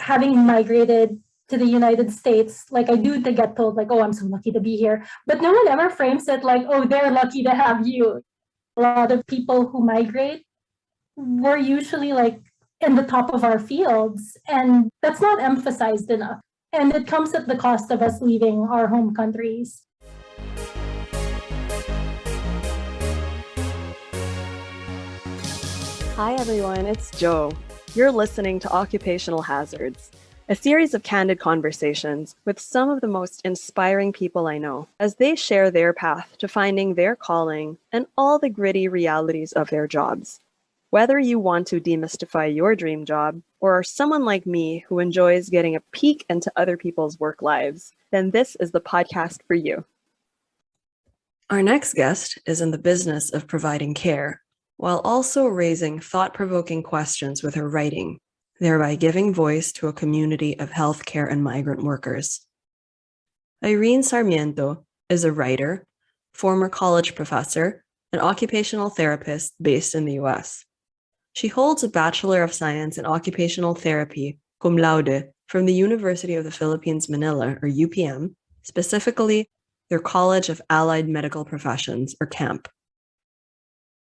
having migrated to the United States, like I do to get told like, oh, I'm so lucky to be here. But no one ever frames it like, oh, they're lucky to have you. A lot of people who migrate were usually like in the top of our fields, and that's not emphasized enough. And it comes at the cost of us leaving our home countries. Hi everyone, it's Jo. You're listening to Occupational Hazards, a series of candid conversations with some of the most inspiring people I know as they share their path to finding their calling and all the gritty realities of their jobs. Whether you want to demystify your dream job or are someone like me who enjoys getting a peek into other people's work lives, then this is the podcast for you. Our next guest is in the business of providing care, while also raising thought-provoking questions with her writing, thereby giving voice to a community of healthcare and migrant workers. Irene Sarmiento is a writer, former college professor, and occupational therapist based in the US. She holds a Bachelor of Science in Occupational Therapy, cum laude, from the University of the Philippines Manila, or UPM, specifically their College of Allied Medical Professions, or CAMP.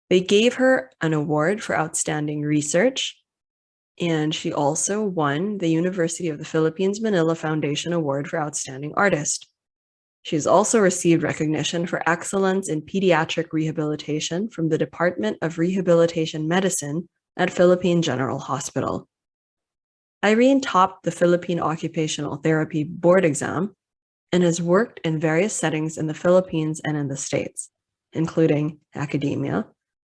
They gave her an award for outstanding research, and she also won the University of the Philippines Manila Foundation Award for Outstanding Artist. She's also received recognition for excellence in pediatric rehabilitation from the Department of Rehabilitation Medicine at Philippine General Hospital. Irene topped the Philippine Occupational Therapy board exam and has worked in various settings in the Philippines and in the States, including academia,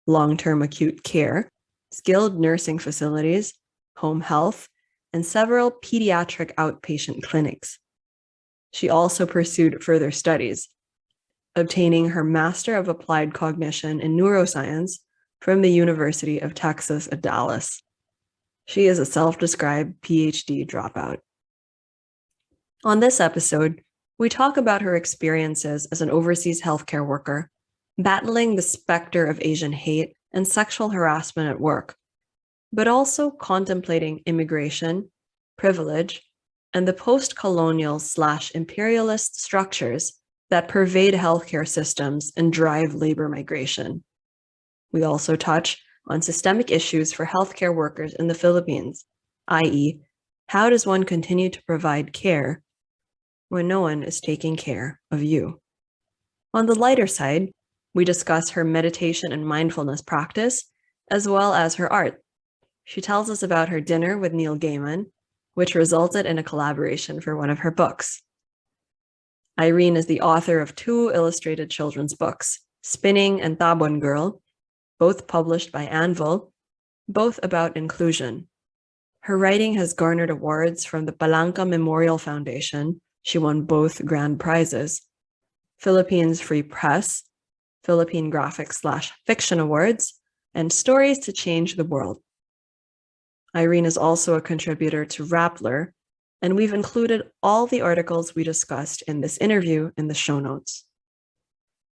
long-term acute care, skilled nursing facilities, home health, and several pediatric outpatient clinics. She also pursued further studies, obtaining her Master of Applied Cognition and Neuroscience from the University of Texas at Dallas. She is a self-described PhD dropout. On this episode, we talk about her experiences as an overseas healthcare worker, battling the specter of Asian hate and sexual harassment at work, but also contemplating immigration, privilege, and the postcolonial/imperialist structures that pervade healthcare systems and drive labor migration. We also touch on systemic issues for healthcare workers in the Philippines, i.e., how does one continue to provide care when no one is taking care of you? On the lighter side, we discuss her meditation and mindfulness practice, as well as her art. She tells us about her dinner with Neil Gaiman, which resulted in a collaboration for one of her books. Irene is the author of 2 illustrated children's books, Spinning and Tabon Girl, both published by Anvil, both about inclusion. Her writing has garnered awards from the Palanca Memorial Foundation. She won both grand prizes, Philippines Free Press, Philippine Graphic/Fiction Awards, and Stories to Change the World. Irene is also a contributor to Rappler, and we've included all the articles we discussed in this interview in the show notes.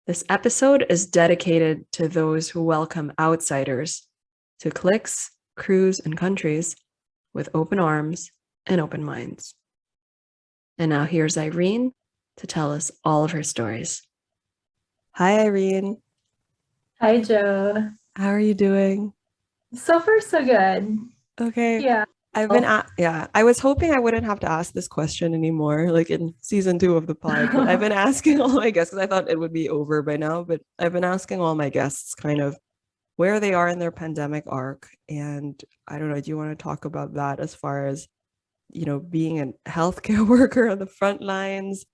This episode is dedicated to those who welcome outsiders to cliques, crews, and countries with open arms and open minds. And now here's Irene to tell us all of her stories. Hi, Irene. Hi, Jo. How are you doing? So far, so good. Okay. Yeah. I was hoping I wouldn't have to ask this question anymore, like in season 2 of the pod. But I've been asking all my guests, because I thought it would be over by now, but I've been asking all my guests kind of where they are in their pandemic arc. And I don't know, do you want to talk about that as far as, being a healthcare worker on the front lines,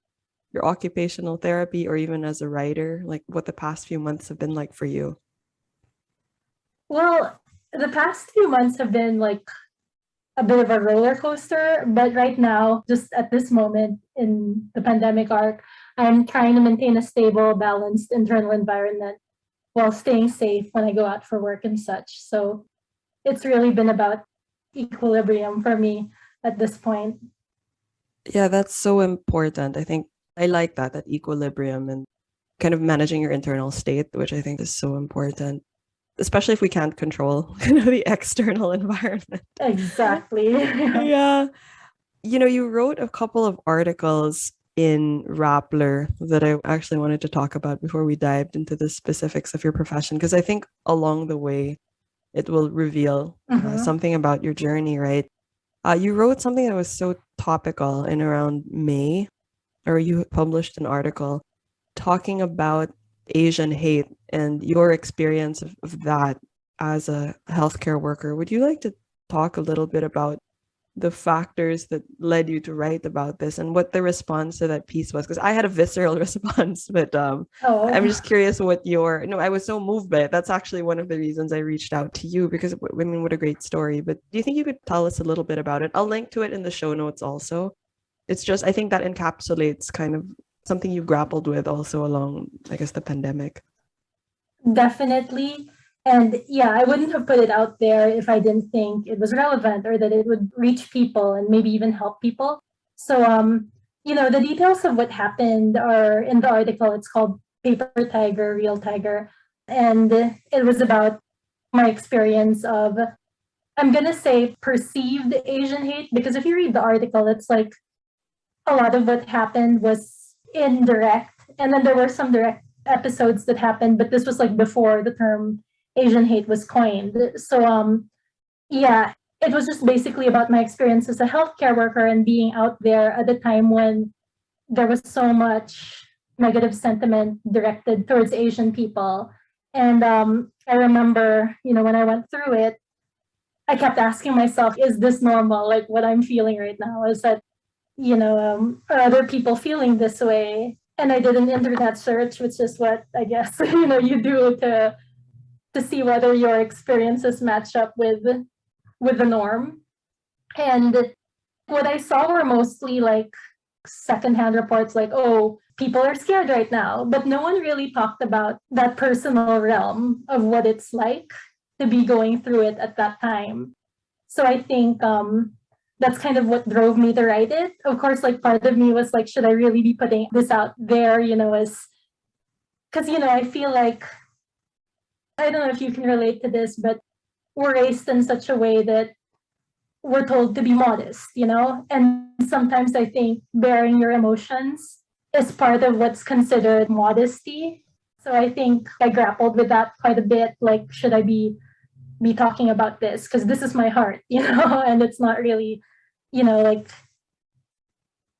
your occupational therapy, or even as a writer, like what the past few months have been like for you? Well, the past few months have been like a bit of a roller coaster, but right now, just at this moment in the pandemic arc, I'm trying to maintain a stable, balanced internal environment while staying safe when I go out for work and such. So it's really been about equilibrium for me at this point. Yeah, that's so important. I think I like that equilibrium and kind of managing your internal state, which I think is so important, especially if we can't control the external environment. Exactly. Yeah. You wrote a couple of articles in Rappler that I actually wanted to talk about before we dived into the specifics of your profession, because I think along the way it will reveal something about your journey, right? You wrote something that was so topical in around May, or you published an article talking about Asian hate and your experience of that as a healthcare worker. Would you like to talk a little bit about the factors that led you to write about this and what the response to that piece was? Because I had a visceral response, but I'm just curious what your, no, I was so moved by it. That's actually one of the reasons I reached out to you, because I mean, what a great story. But do you think you could tell us a little bit about it? I'll link to it in the show notes also. It's just, I think that encapsulates kind of something you grappled with also along, I guess, the pandemic. Definitely. And yeah, I wouldn't have put it out there if I didn't think it was relevant or that it would reach people and maybe even help people. So, the details of what happened are in the article. It's called Paper Tiger, Real Tiger. And it was about my experience of, I'm going to say, perceived Asian hate, because if you read the article, it's like a lot of what happened was indirect. And then there were some direct episodes that happened, but this was like before the term Asian hate was coined. So yeah, it was just basically about my experience as a healthcare worker and being out there at a time when there was so much negative sentiment directed towards Asian people. And I remember, when I went through it, I kept asking myself, is this normal? Like what I'm feeling right now? Is that, are other people feeling this way? And I did an internet search, which is what I guess, you do to see whether your experiences match up with the norm. And what I saw were mostly like secondhand reports like, oh, people are scared right now, but no one really talked about that personal realm of what it's like to be going through it at that time. So I think that's kind of what drove me to write it. Of course, like part of me was like, should I really be putting this out there, as, because, I feel like, I don't know if you can relate to this, but we're raised in such a way that we're told to be modest, and sometimes I think bearing your emotions is part of what's considered modesty. So I think I grappled with that quite a bit. Like, should I be talking about this? Because this is my heart, and it's not really, like,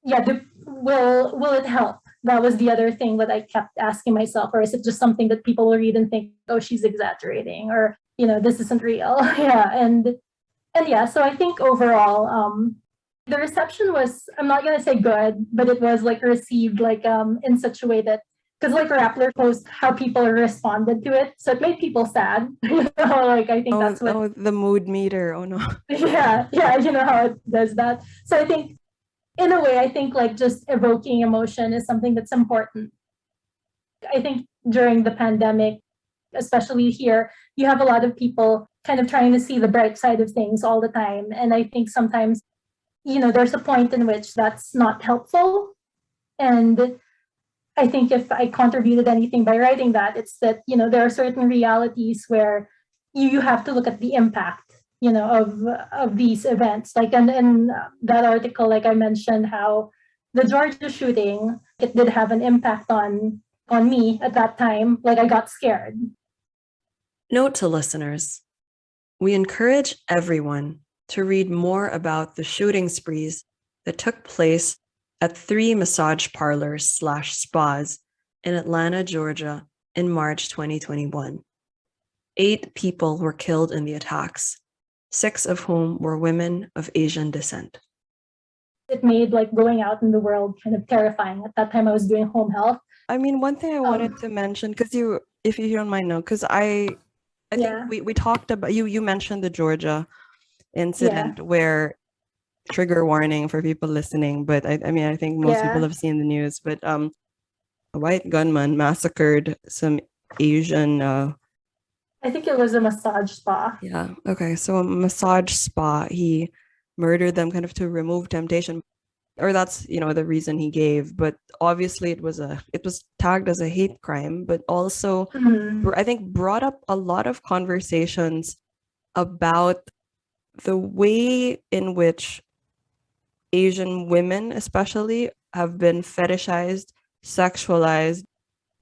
yeah, will it help? That was the other thing that I kept asking myself, or is it just something that people will read and think, oh, she's exaggerating, or, this isn't real. Yeah. And yeah, so I think overall, the reception was, I'm not going to say good, but it was like received like in such a way that, because like Rappler post how people responded to it. So it made people sad. Like I think that's what. Oh, the mood meter. Oh no. Yeah. How it does that. So I think in a way, I think like just evoking emotion is something that's important. I think during the pandemic, especially here, you have a lot of people kind of trying to see the bright side of things all the time. And I think sometimes, there's a point in which that's not helpful. And I think if I contributed anything by writing that, it's that, there are certain realities where you have to look at the impact, of these events. Like in that article, like I mentioned, how the Georgia shooting, it did have an impact on me at that time. Like I got scared. Note to listeners, we encourage everyone to read more about the shooting sprees that took place at 3 massage parlors/spas in Atlanta, Georgia in March 2021. 8 people were killed in the attacks, 6 of whom were women of Asian descent. It made like going out in the world kind of terrifying. At that time, I was doing home health. I mean, one thing I wanted to mention, because if you don't mind, because I think we talked about, you mentioned the Georgia incident where, trigger warning for people listening, but I mean, I think most people have seen the news, but a white gunman massacred some Asian I think it was a massage spa. Yeah. Okay. So a massage spa, he murdered them kind of to remove temptation, or that's, the reason he gave. But obviously it was tagged as a hate crime, but also I think brought up a lot of conversations about the way in which Asian women, especially, have been fetishized, sexualized,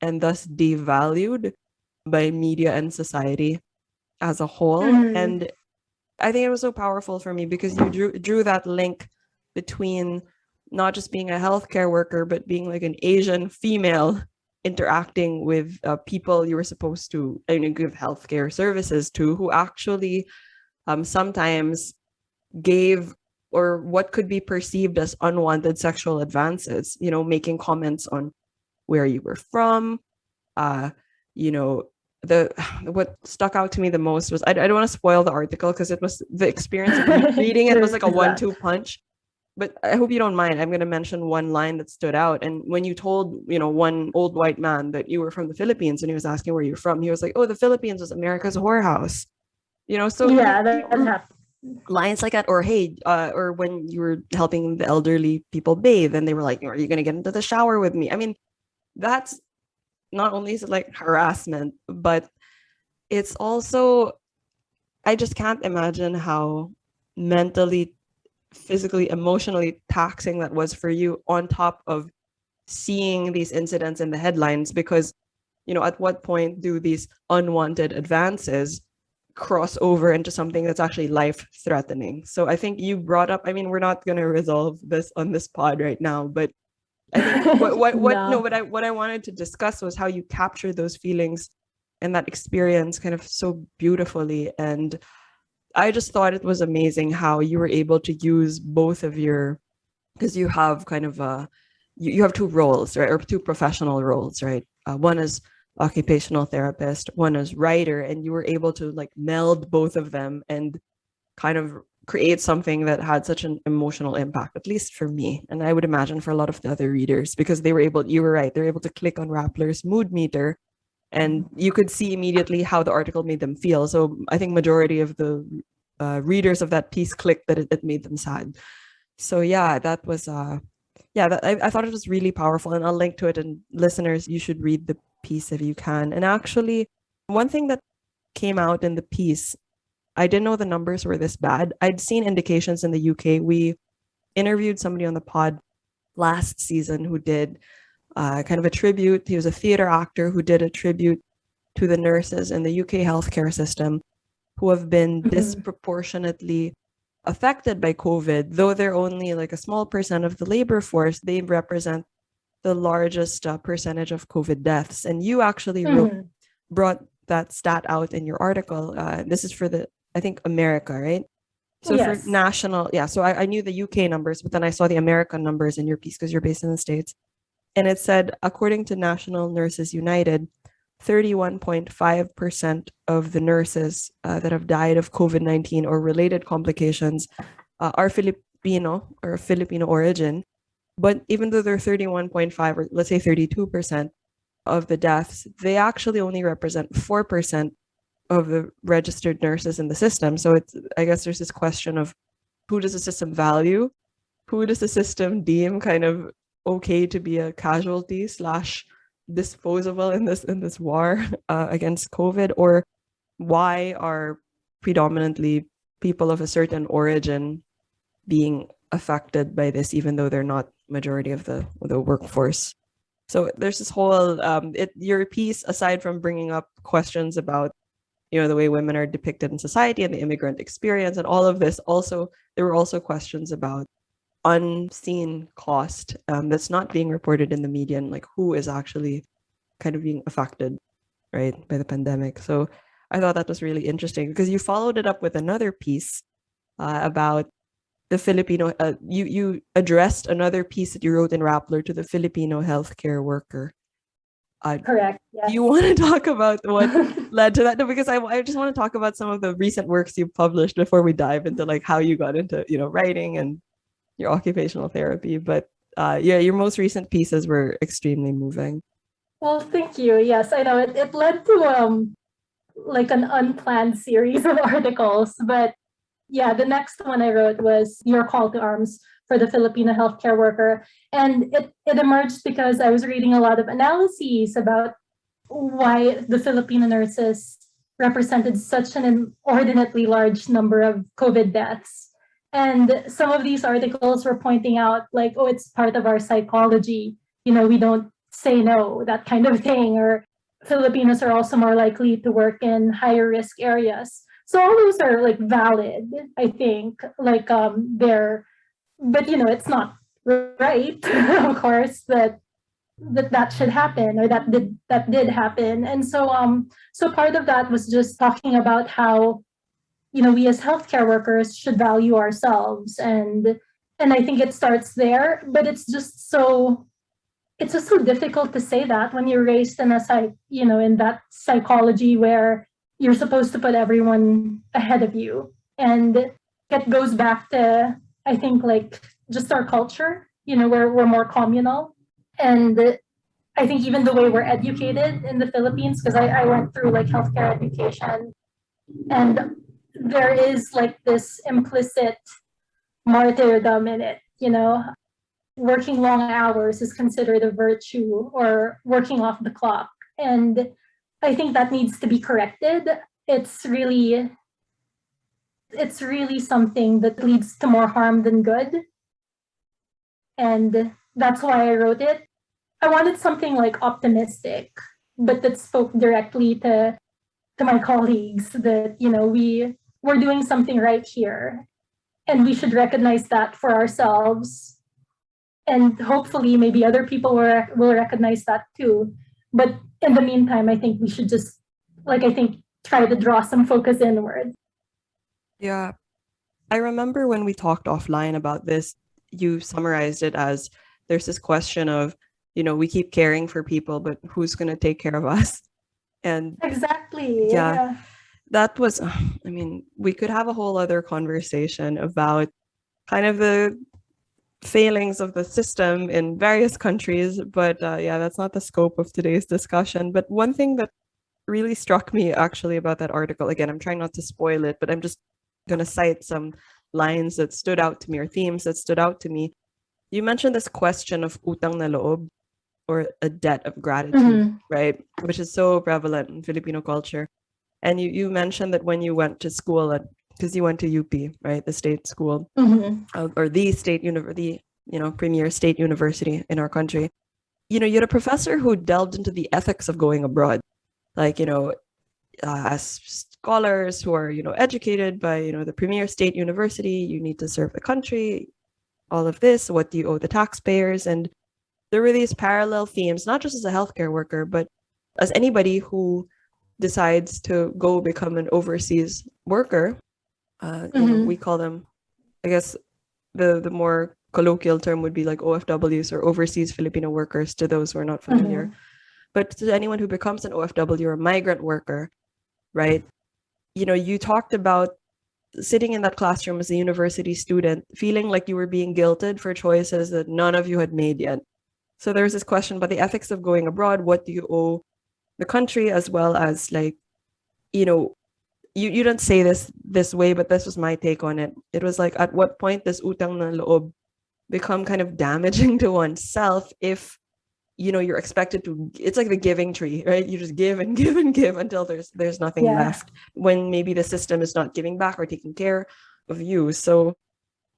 and thus devalued by media and society as a whole. Mm. And I think it was so powerful for me because you drew that link between not just being a healthcare worker, but being like an Asian female interacting with people you were supposed to give healthcare services to, who actually sometimes gave or what could be perceived as unwanted sexual advances, making comments on where you were from, you know, the what stuck out to me the most was I don't want to spoil the article because it was the experience of reading it was like a There's that. 1-2 punch. But I hope you don't mind. I'm going to mention one line that stood out. And when you told, one old white man that you were from the Philippines and he was asking where you're from, he was like, "Oh, the Philippines is America's whorehouse." So Yeah, that happened. lines like that, or hey, or when you were helping the elderly people bathe, and they were like, "Are you going to get into the shower with me?" I mean, that's not only is it like harassment, but it's also, I just can't imagine how mentally, physically, emotionally taxing that was for you, on top of seeing these incidents in the headlines, because at what point do these unwanted advances cross over into something that's actually life threatening? So I think you brought up, I mean, we're not going to resolve this on this pod right now, but I think No. what I wanted to discuss was how you captured those feelings and that experience kind of so beautifully. And I just thought it was amazing how you were able to use both of your, because you have kind of you have two roles, right? Or two professional roles, right? One is occupational therapist, one is writer, and you were able to like meld both of them and kind of create something that had such an emotional impact, at least for me. And I would imagine for a lot of the other readers, because you were right, they're able to click on Rappler's mood meter and you could see immediately how the article made them feel. So I think majority of the readers of that piece clicked that it made them sad. So yeah, that was I thought it was really powerful, and I'll link to it. And listeners, you should read the piece if you can. And actually, one thing that came out in the piece, I didn't know the numbers were this bad. I'd seen indications in the UK. We interviewed somebody on the pod last season who did kind of a tribute. He was a theater actor who did a tribute to the nurses in the UK healthcare system who have been disproportionately affected by COVID. Though they're only like a small percent of the labor force, they represent the largest percentage of COVID deaths. And you actually brought that stat out in your article. This is for I think America, right? So Yes. for national, so I knew the UK numbers, but then I saw the American numbers in your piece because you're based in the States. And it said, according to National Nurses United, 31.5% of the nurses that have died of COVID-19 or related complications are Filipino or Filipino origin. But even though they're 31.5 or let's say 32% of the deaths, they actually only represent 4% of the registered nurses in the system. So I guess there's this question of who does the system value? Who does the system deem kind of okay to be a casualty / disposable in this war against COVID? Or why are predominantly people of a certain origin being affected by this, even though they're not majority of the workforce? So there's this whole your piece, aside from bringing up questions about the way women are depicted in society and the immigrant experience and all of this, also there were also questions about unseen cost that's not being reported in the media, and like who is actually kind of being affected, right, by the pandemic. So I thought that was really interesting because you followed it up with another piece about the Filipino. You addressed another piece that you wrote in Rappler to the Filipino healthcare worker. Correct. Yes. Do you want to talk about what led to that? No, because I just want to talk about some of the recent works you published before we dive into like how you got into writing and your occupational therapy. But your most recent pieces were extremely moving. Well, thank you. Yes, I know it led to like an unplanned series of articles, but yeah, the next one I wrote was Your Call to Arms for the Filipino Healthcare Worker. And it emerged because I was reading a lot of analyses about why the Filipino nurses represented such an inordinately large number of COVID deaths. And some of these articles were pointing out like, oh, it's part of our psychology. You know, we don't say no, that kind of thing. Or Filipinos are also more likely to work in higher risk areas. So all those are like valid, I think. Like they're, but you know, it's not right, of course, that should happen, or that did happen. And so part of that was just talking about how, you know, we as healthcare workers should value ourselves, and I think it starts there. But it's just so difficult to say that when you're raised in in that psychology where you're supposed to put everyone ahead of you. And it goes back to, I think, like just our culture, you know, where we're more communal. And I think even the way we're educated in the Philippines, because I went through like healthcare education, and there is like this implicit martyrdom in it, you know. Working long hours is considered a virtue, or working off the clock. And I think that needs to be corrected. It's really something that leads to more harm than good. And that's why I wrote it. I wanted something like optimistic, but that spoke directly to my colleagues, that, you know, we're doing something right here, and we should recognize that for ourselves. And hopefully maybe other people will recognize that too. But in the meantime, I think we should just, like, I think, try to draw some focus inward. Yeah. I remember when we talked offline about this, you summarized it as there's this question of, you know, we keep caring for people, but who's going to take care of us? And Exactly. yeah, that was, I mean, we could have a whole other conversation about kind of the failings of the system in various countries, but yeah, that's not the scope of today's discussion. But one thing that really struck me actually about that article, again, I'm trying not to spoil it, but I'm just going to cite some lines that stood out to me, or themes that stood out to me. You mentioned this question of utang na loob, or a debt of gratitude, right? Which is so prevalent in Filipino culture. And you mentioned that when you went to school because you went to UP, right, the state school, or the state university, you know, premier state university in our country. You know, you had a professor who delved into the ethics of going abroad, like, you know, as scholars who are, you know, educated by, you know, the premier state university, you need to serve the country, all of this, what do you owe the taxpayers? And there were these parallel themes, not just as a healthcare worker, but as anybody who decides to go become an overseas worker. You know, we call them, I guess the more colloquial term would be like OFWs, or overseas Filipino workers, to those who are not familiar. But to anyone who becomes an OFW or a migrant worker, right? You know, you talked about sitting in that classroom as a university student, feeling like you were being guilted for choices that none of you had made yet. So there's this question about the ethics of going abroad. What do you owe the country, as well as, like, you know, you don't say this way, but this was my take on it. It was like, at what point does utang na loob become kind of damaging to oneself if, you know, you're expected to, it's like the giving tree, right? You just give and give and give until there's nothing left, when maybe the system is not giving back or taking care of you. So,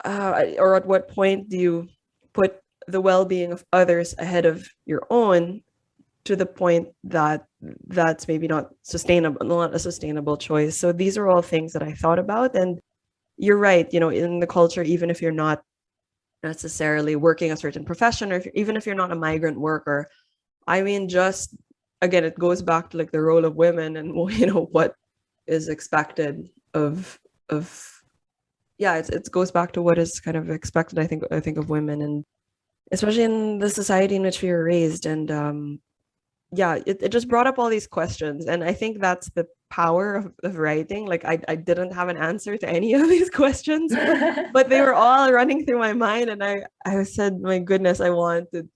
or at what point do you put the well-being of others ahead of your own, to the point that that's maybe not a sustainable choice? So these are all things that I thought about. And you're right, you know, in the culture, even if you're not necessarily working a certain profession, or even if you're not a migrant worker, I mean, just again, it goes back to like the role of women, and, you know, what is expected of yeah, it goes back to what is kind of expected, I think of women, and especially in the society in which we were raised. And yeah, it just brought up all these questions. And I think that's the power of writing. Like, I didn't have an answer to any of these questions, but they were all running through my mind. And I said, my goodness, I want to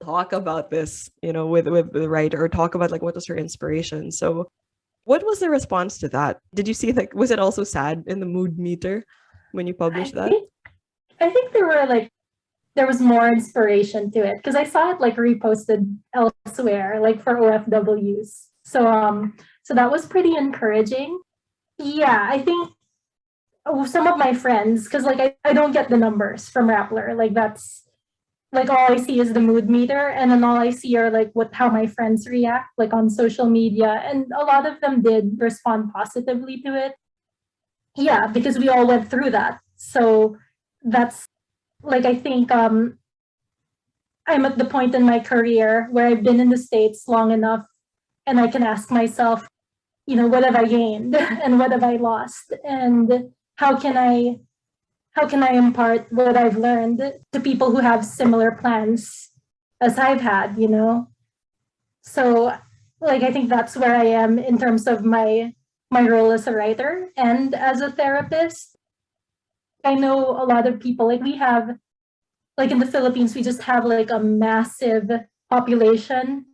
talk about this, you know, with the writer, or talk about like what was her inspiration. So what was the response to that? Did you see, like, was it also sad in the mood meter when you published that? I think there was more inspiration to it, because I saw it like reposted elsewhere, like for OFWs. So that was pretty encouraging. Yeah, I think some of my friends, because like I don't get the numbers from Rappler. Like that's like all I see is the mood meter, and then all I see are like how my friends react like on social media, and a lot of them did respond positively to it. Yeah, because we all went through that. So that's like I think I'm at the point in my career where I've been in the States long enough and I can ask myself, what have I gained and what have I lost? And how can I impart what I've learned to people who have similar plans as I've had? So like I think that's where I am in terms of my role as a writer and as a therapist. I know a lot of people, like we have, like in the Philippines, we just have like a massive population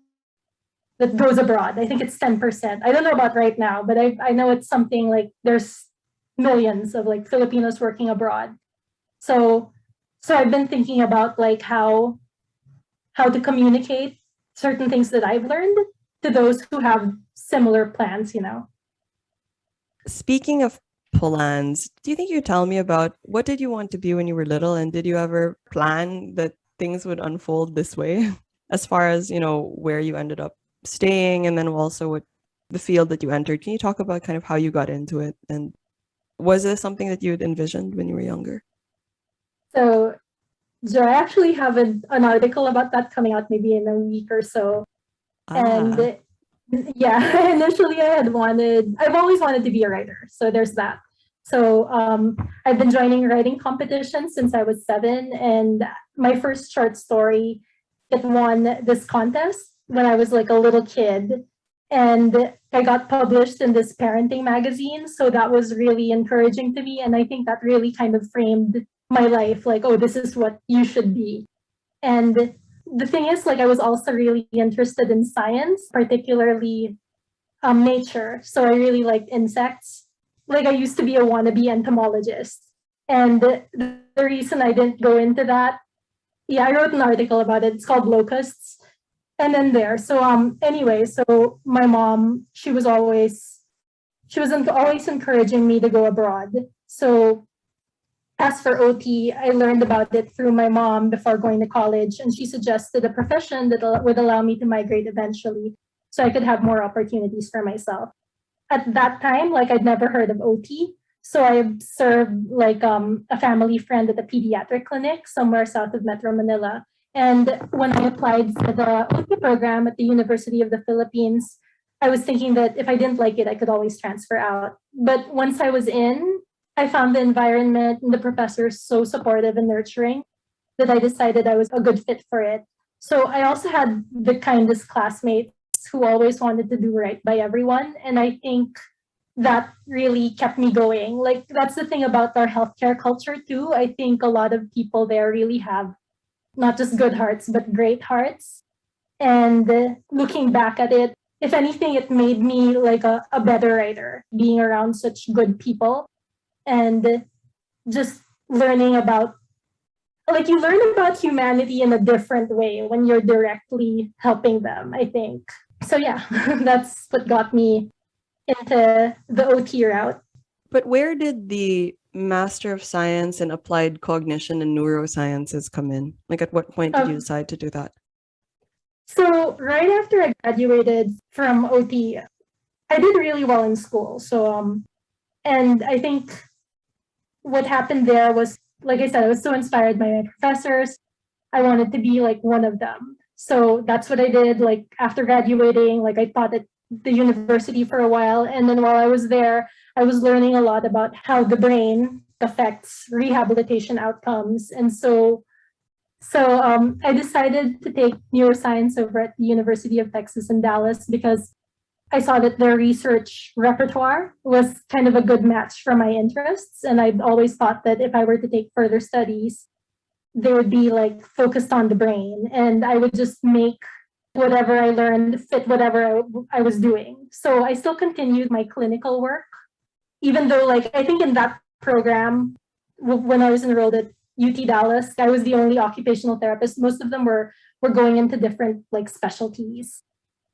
that goes abroad. I think it's 10%. I don't know about right now, but I know it's something like there's millions of like Filipinos working abroad. So I've been thinking about like how to communicate certain things that I've learned to those who have similar plans. Speaking of plans, do you think you tell me about what did you want to be when you were little, and did you ever plan that things would unfold this way as far as, where you ended up staying, and then also what the field that you entered? Can you talk about kind of how you got into it, and was this something that you had envisioned when you were younger? So I actually have an article about that coming out maybe in a week or so. And yeah, initially I've always wanted to be a writer. So there's that. So I've been joining writing competitions since I was 7. And my first short story, it won this contest when I was like a little kid. And I got published in this parenting magazine. So that was really encouraging to me. And I think that really kind of framed my life, like, oh, this is what you should be. And the thing is, like, I was also really interested in science, particularly nature. So I really liked insects. Like, I used to be a wannabe entomologist. And the reason I didn't go into that, yeah, I wrote an article about it. It's called Locusts. And then there. So anyway, so my mom, she was always encouraging me to go abroad. So as for OT, I learned about it through my mom before going to college, and she suggested a profession that would allow me to migrate eventually so I could have more opportunities for myself. At that time, like I'd never heard of OT. So I served like a family friend at a pediatric clinic somewhere south of Metro Manila. And when I applied for the OT program at the University of the Philippines, I was thinking that if I didn't like it, I could always transfer out. But once I was in, I found the environment and the professors so supportive and nurturing that I decided I was a good fit for it. So I also had the kindest classmates who always wanted to do right by everyone. And I think that really kept me going. Like, that's the thing about our healthcare culture too. I think a lot of people there really have not just good hearts, but great hearts. And looking back at it, if anything, it made me like a better writer, being around such good people and just learning about, like, you learn about humanity in a different way when you're directly helping them, I think. So yeah, that's what got me into the OT route. But where did the Master of Science in Applied Cognition and Neurosciences come in? Like, at what point did you decide to do that? So right after I graduated from OT, I did really well in school. So and I think what happened there was, like I said, I was so inspired by my professors. I wanted to be like one of them. So that's what I did. Like after graduating, like I taught at the university for a while. And then while I was there, I was learning a lot about how the brain affects rehabilitation outcomes. And so I decided to take neuroscience over at the University of Texas in Dallas because I saw that their research repertoire was kind of a good match for my interests. And I'd always thought that if I were to take further studies, they would be like focused on the brain, and I would just make whatever I learned fit whatever I was doing. So I still continued my clinical work, even though like I think in that program, when I was enrolled at UT Dallas, I was the only occupational therapist. Most of them were going into different like specialties.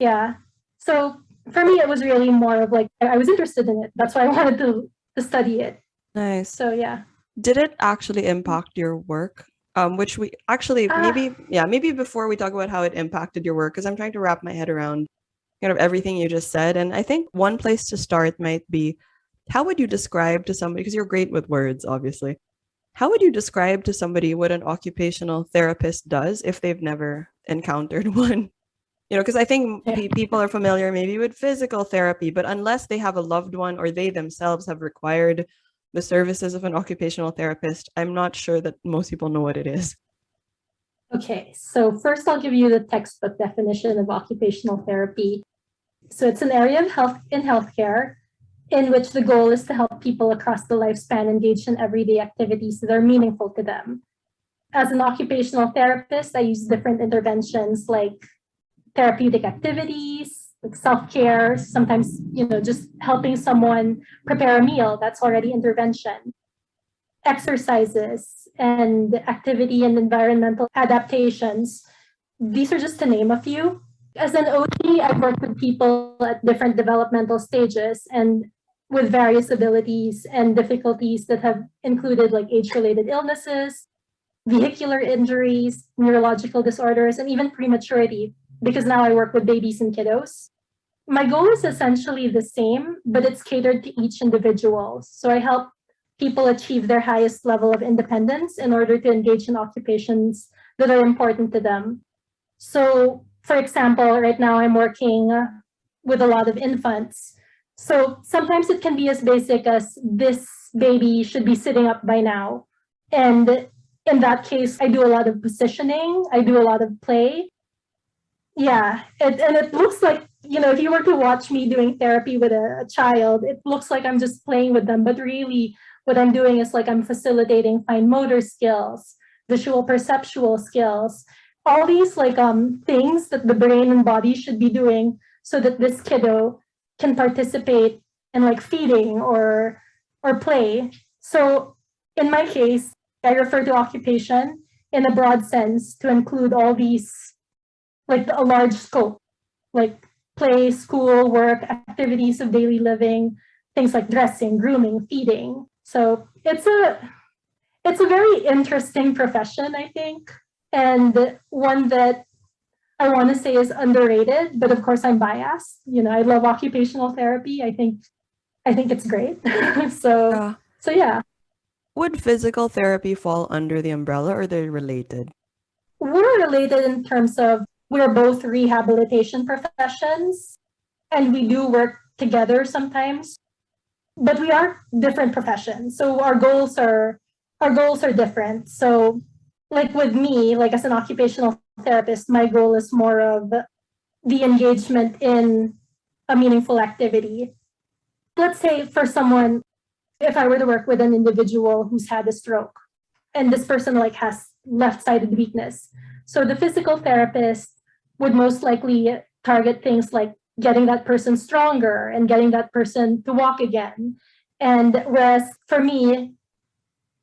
Yeah. So for me, it was really more of like I was interested in it. That's why I wanted to study it. Nice. So yeah. Did it actually impact your work? Which we actually maybe before we talk about how it impacted your work, because I'm trying to wrap my head around kind of everything you just said. And I think one place to start might be, how would you describe to somebody, because you're great with words, obviously. How would you describe to somebody what an occupational therapist does if they've never encountered one? Because I think people are familiar maybe with physical therapy, but unless they have a loved one or they themselves have required the services of an occupational therapist, I'm not sure that most people know what it is. Okay, so first I'll give you the textbook definition of occupational therapy. So it's an area of health in healthcare in which the goal is to help people across the lifespan engage in everyday activities that are meaningful to them. As an occupational therapist, I use different interventions like therapeutic activities, like self-care, sometimes, just helping someone prepare a meal, that's already intervention. Exercises and activity and environmental adaptations. These are just to name a few. As an OT, I've worked with people at different developmental stages and with various abilities and difficulties that have included like age-related illnesses, vehicular injuries, neurological disorders, and even prematurity, because now I work with babies and kiddos. My goal is essentially the same, but it's catered to each individual. So I help people achieve their highest level of independence in order to engage in occupations that are important to them. So, for example, right now I'm working with a lot of infants. So sometimes it can be as basic as this baby should be sitting up by now. And in that case, I do a lot of positioning, I do a lot of play. Yeah, and it looks like, if you were to watch me doing therapy with a child, it looks like I'm just playing with them. But really, what I'm doing is like I'm facilitating fine motor skills, visual perceptual skills, all these like things that the brain and body should be doing so that this kiddo can participate in like feeding or play. So in my case, I refer to occupation in a broad sense to include all these, like a large scope, like play, school, work, activities of daily living, things like dressing, grooming, feeding. So it's a very interesting profession, I think, and one that I want to say is underrated, but of course I'm biased. I love occupational therapy. I think it's great. So yeah. Would physical therapy fall under the umbrella, or they're related? We're related in terms of we're both rehabilitation professions and we do work together sometimes, but we are different professions. So our goals are different. So like with me, like as an occupational therapist, my goal is more of the engagement in a meaningful activity. Let's say for someone, if I were to work with an individual who's had a stroke and this person like has left-sided weakness. So the physical therapist would most likely target things like getting that person stronger and getting that person to walk again. And whereas for me,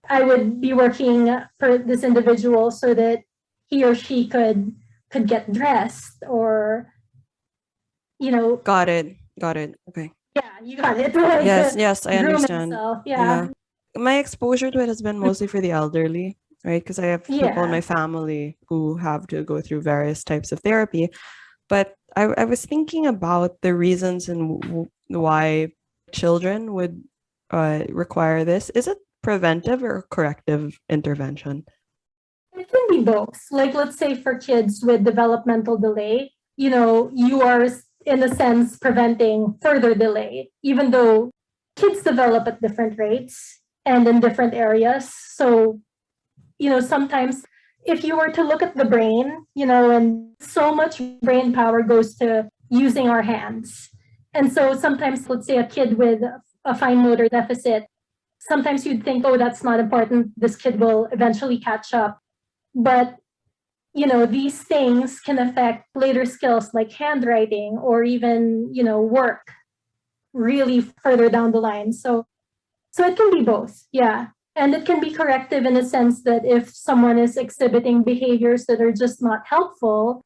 I would be working for this individual so that he or she could get dressed or, Got it. Okay. Yeah, you got it. Like, Yes, I groom understand. himself. Yeah. My exposure to it has been mostly for the elderly, right? Because I have people in my family who have to go through various types of therapy. But I was thinking about the reasons and why children would require this. Is it preventive or corrective intervention? It can be both. Like, let's say for kids with developmental delay, you are, in a sense, preventing further delay, even though kids develop at different rates and in different areas. So, sometimes if you were to look at the brain, and so much brain power goes to using our hands. And so sometimes, let's say a kid with a fine motor deficit, sometimes you'd think, oh, that's not important. This kid will eventually catch up. But, these things can affect later skills like handwriting or even, work really further down the line. So it can be both. Yeah. And it can be corrective in a sense that if someone is exhibiting behaviors that are just not helpful,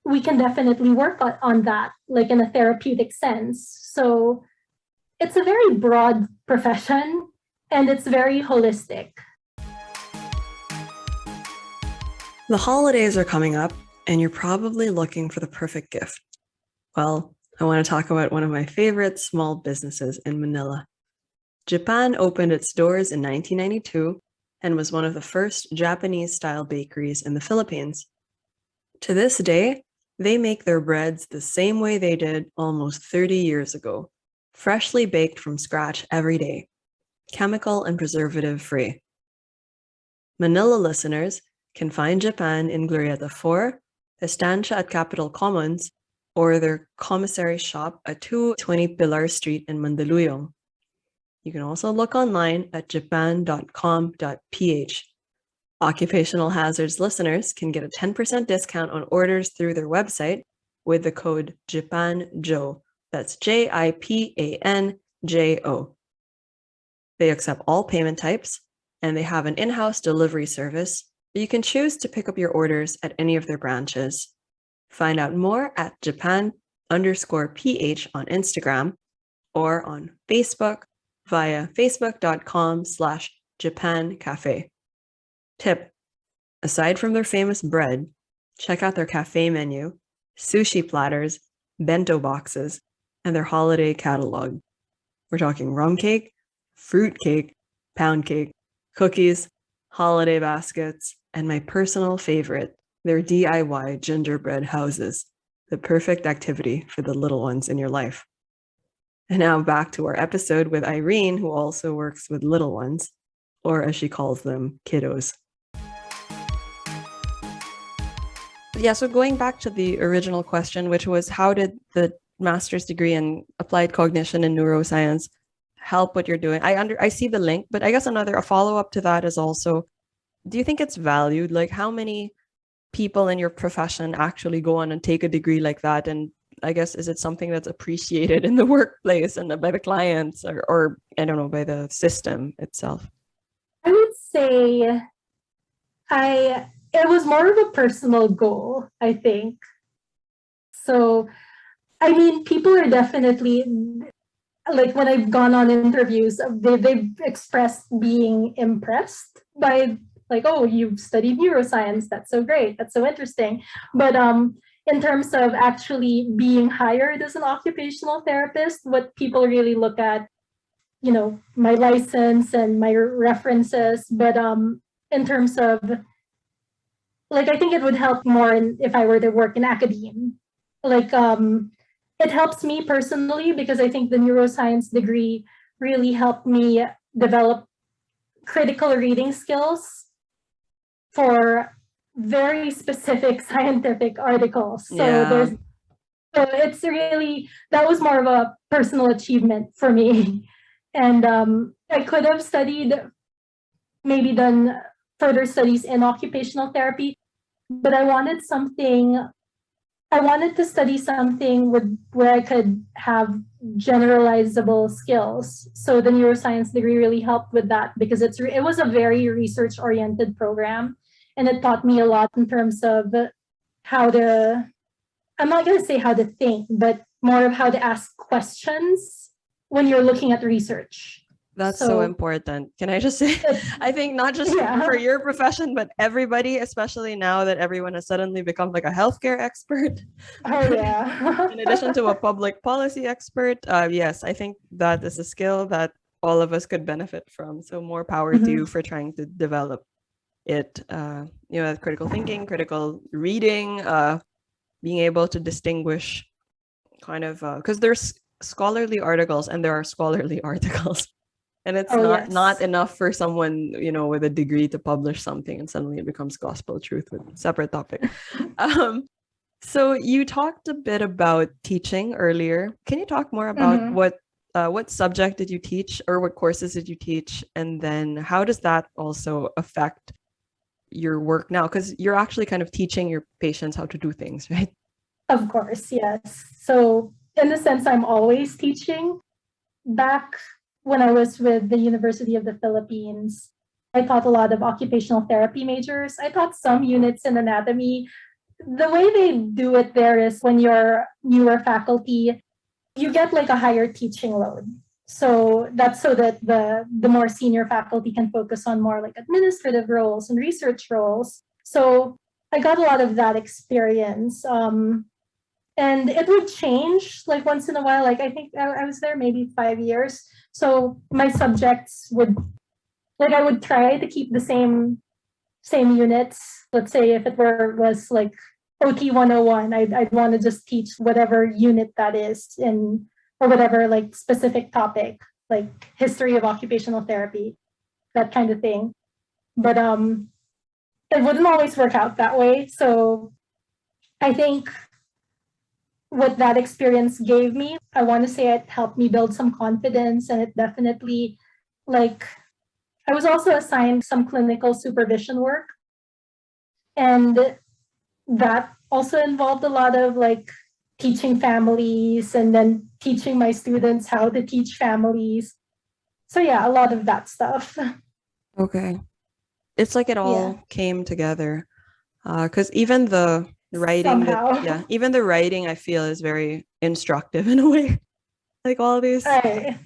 we can definitely work on that, like in a therapeutic sense. So it's a very broad profession. and it's very holistic. The holidays are coming up, and you're probably looking for the perfect gift. Well, I want to talk about one of my favorite small businesses in Manila. Japan opened its doors in 1992 and was one of the first Japanese-style bakeries in the Philippines. To this day, they make their breads the same way they did almost 30 years ago, freshly baked from scratch every day, chemical and preservative-free. Manila listeners can find Japan in Glorieta 4, Estancia at Capitol Commons, or their commissary shop at 220 Pilar Street in Mandaluyong. You can also look online at japan.com.ph. Occupational Hazards listeners can get a 10% discount on orders through their website with the code JAPANJO. That's JIPANJO. They accept all payment types, and they have an in-house delivery service. You can choose to pick up your orders at any of their branches. Find out more at Japan_PH on Instagram or on Facebook via facebook.com/JapanCafe. Tip: aside from their famous bread, check out their cafe menu, sushi platters, bento boxes, and their holiday catalog. We're talking rum cake, fruit cake, pound cake, cookies, holiday baskets, and my personal favorite, their DIY gingerbread houses, the perfect activity for the little ones in your life. And now back to our episode with Irene, who also works with little ones, or as she calls them, kiddos. Yeah, so going back to the original question, which was how did the master's degree in Applied Cognition and Neuroscience help what you're doing? I see the link, but I guess a follow-up to that is also, do you think it's valued? Like, how many people in your profession actually go on and take a degree like that? And I guess, is it something that's appreciated in the workplace and by the clients or I don't know, by the system itself? I would say it was more of a personal goal, I think. So, I mean, people are definitely, like when I've gone on interviews, they've expressed being impressed by, like, oh, you've studied neuroscience. That's so great. That's so interesting. But in terms of actually being hired as an occupational therapist, what people really look at, you know, my license and my references. But in terms of, like, I think it would help more if I were to work in academia. Like, it helps me personally because I think the neuroscience degree really helped me develop critical reading skills for very specific scientific articles. So it's really, that was more of a personal achievement for me. And I could have maybe done further studies in occupational therapy, but I wanted to study something where I could have generalizable skills. So the neuroscience degree really helped with that because it was a very research-oriented program, and it taught me a lot in terms of how to, I'm not going to say how to think, but more of how to ask questions when you're looking at research. That's so important. Can I just say, I think not just for your profession, but everybody, especially now that everyone has suddenly become like a healthcare expert. Oh, yeah. In addition to a public policy expert. Yes, I think that is a skill that all of us could benefit from. So more power to you for trying to develop it. Critical thinking, critical reading, being able to distinguish kind of, because there's scholarly articles and there are scholarly articles. And it's not enough for someone, with a degree to publish something and suddenly it becomes gospel truth with a separate topic. So you talked a bit about teaching earlier. Can you talk more about what subject did you teach or what courses did you teach? And then how does that also affect your work now? Because you're actually kind of teaching your patients how to do things, right? Of course, yes. So in the sense, I'm always teaching. Back when I was with the University of the Philippines, I taught a lot of occupational therapy majors. I taught some units in anatomy. The way they do it there is when you're newer faculty, you get like a higher teaching load. So that's so that the more senior faculty can focus on more like administrative roles and research roles. So I got a lot of that experience. And it would change like once in a while. Like I think I was there maybe 5 years. So my subjects would, like I would try to keep the same units. Let's say if it was like OT 101, I'd want to just teach whatever unit that is in, or whatever like specific topic, like history of occupational therapy, that kind of thing. But it wouldn't always work out that way. So I think what that experience gave me, I want to say it helped me build some confidence, and it definitely, like, I was also assigned some clinical supervision work, and that also involved a lot of like teaching families and then teaching my students how to teach families. So yeah, a lot of that stuff. Okay. It's like it all came together. Because even the writing Somehow. even the writing I feel is very instructive in a way. Like all these Right.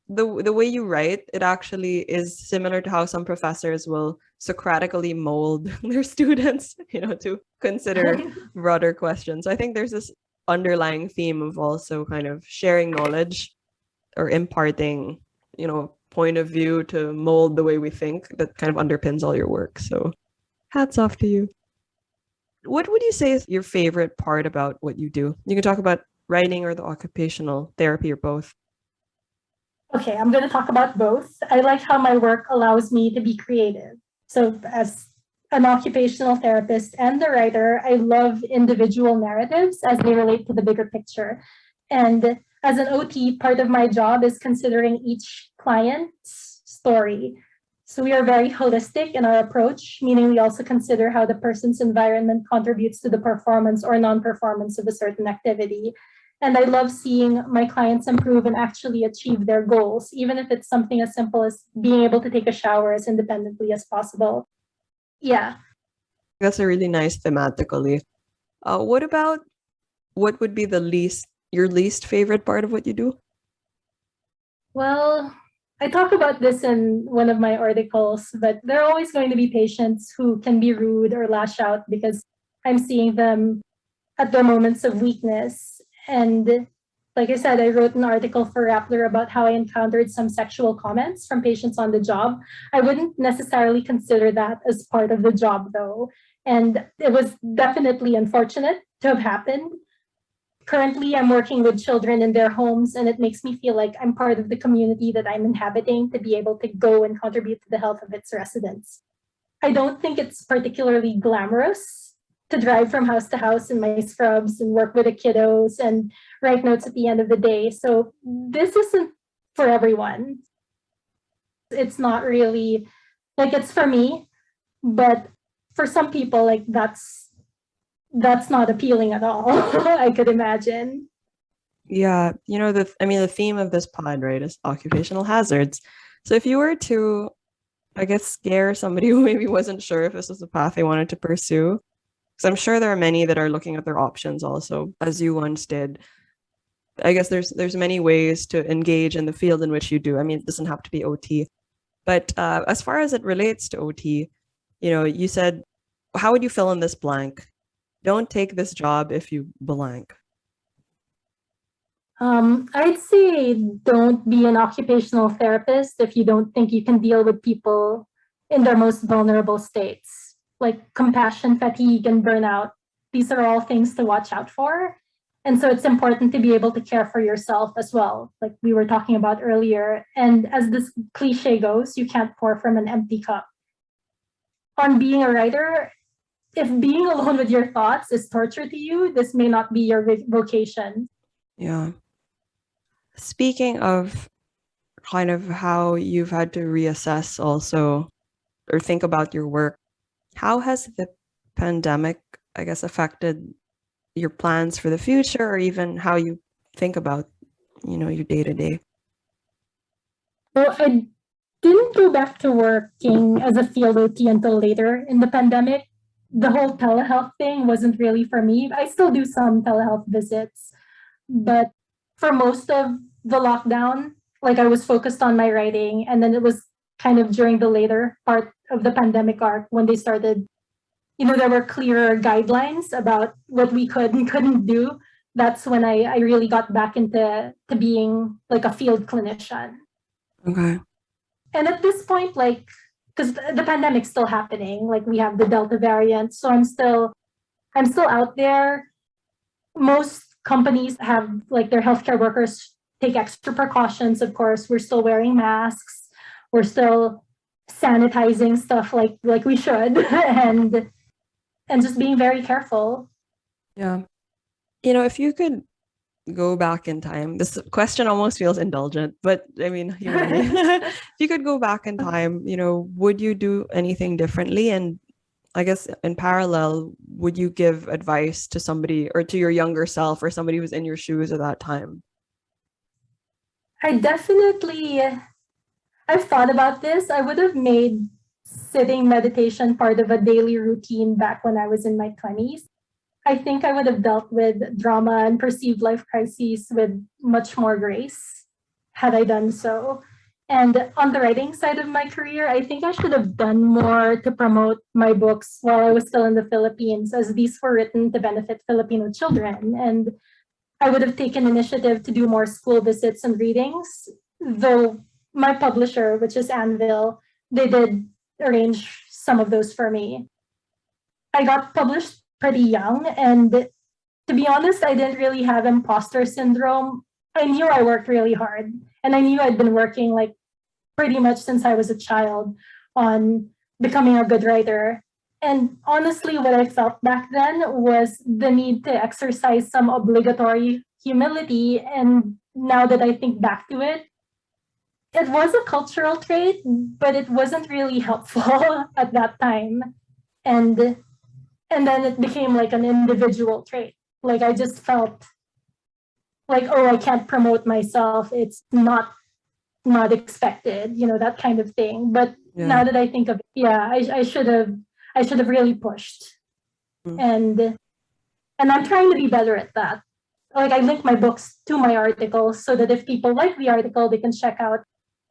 the way you write, it actually is similar to how some professors will Socratically mold their students, to consider broader questions. I think there's this underlying theme of also kind of sharing knowledge or imparting, point of view to mold the way we think that kind of underpins all your work. So hats off to you. What would you say is your favorite part about what you do? You can talk about writing or the occupational therapy or both. Okay, I'm going to talk about both. I like how my work allows me to be creative. So, as an occupational therapist and a writer, I love individual narratives as they relate to the bigger picture. And as an OT, part of my job is considering each client's story. So we are very holistic in our approach, meaning we also consider how the person's environment contributes to the performance or non-performance of a certain activity. And I love seeing my clients improve and actually achieve their goals, even if it's something as simple as being able to take a shower as independently as possible. Yeah. That's a really nice thematically. What would be your least favorite part of what you do? Well, I talk about this in one of my articles, but there are always going to be patients who can be rude or lash out because I'm seeing them at their moments of weakness. And like I said, I wrote an article for Rappler about how I encountered some sexual comments from patients on the job. I wouldn't necessarily consider that as part of the job, though. And it was definitely unfortunate to have happened. Currently, I'm working with children in their homes, and it makes me feel like I'm part of the community that I'm inhabiting to be able to go and contribute to the health of its residents. I don't think it's particularly glamorous to drive from house to house in my scrubs and work with the kiddos and write notes at the end of the day. So this isn't for everyone. It's not really like it's for me, but for some people, like that's not appealing at all. I could imagine. Yeah, the theme of this pod, right, is occupational hazards. So if you were to, I guess, scare somebody who maybe wasn't sure if this was the path they wanted to pursue, because I'm sure there are many that are looking at their options also, as you once did. I guess there's many ways to engage in the field in which you do. I mean, it doesn't have to be OT, but as far as it relates to OT, you said, how would you fill in this blank? Don't take this job if you blank. I'd say don't be an occupational therapist if you don't think you can deal with people in their most vulnerable states, like compassion fatigue and burnout. These are all things to watch out for. And so it's important to be able to care for yourself as well, like we were talking about earlier. And as this cliche goes, you can't pour from an empty cup. On being a writer, if being alone with your thoughts is torture to you, this may not be your vocation. Yeah. Speaking of kind of how you've had to reassess also or think about your work, how has the pandemic, I guess, affected your plans for the future or even how you think about, your day to day? Well, I didn't go back to working as a field OT until later in the pandemic. The whole telehealth thing wasn't really for me. I still do some telehealth visits, but for most of the lockdown, like I was focused on my writing, and then it was kind of during the later part of the pandemic arc when they started, there were clearer guidelines about what we could and couldn't do. That's when I really got back into being like a field clinician. Okay. And at this point, like, because the pandemic's still happening, like we have the Delta variant, so I'm still out there. Most companies have like their healthcare workers take extra precautions. Of course, we're still wearing masks, we're still sanitizing stuff like we should, and just being very careful. Yeah. If you could go back in time, this question almost feels indulgent, but I mean, if you could go back in time, would you do anything differently? And I guess in parallel, would you give advice to somebody or to your younger self or somebody who's in your shoes at that time? I've thought about this. I would have made sitting meditation part of a daily routine back when I was in my 20s. I think I would have dealt with drama and perceived life crises with much more grace had I done so. And on the writing side of my career, I think I should have done more to promote my books while I was still in the Philippines, as these were written to benefit Filipino children. And I would have taken initiative to do more school visits and readings, though my publisher, which is Anvil, they did arrange some of those for me. I got published pretty young, and to be honest, I didn't really have imposter syndrome. I knew I worked really hard, and I knew I'd been working like pretty much since I was a child on becoming a good writer. And honestly, what I felt back then was the need to exercise some obligatory humility. And now that I think back to it, it was a cultural trait, but it wasn't really helpful at that time. And then it became like an individual trait. Like I just felt like, oh, I can't promote myself. It's not expected, that kind of thing. But now that I think of it, I should have really pushed. And I'm trying to be better at that. Like I link my books to my articles so that if people like the article, they can check out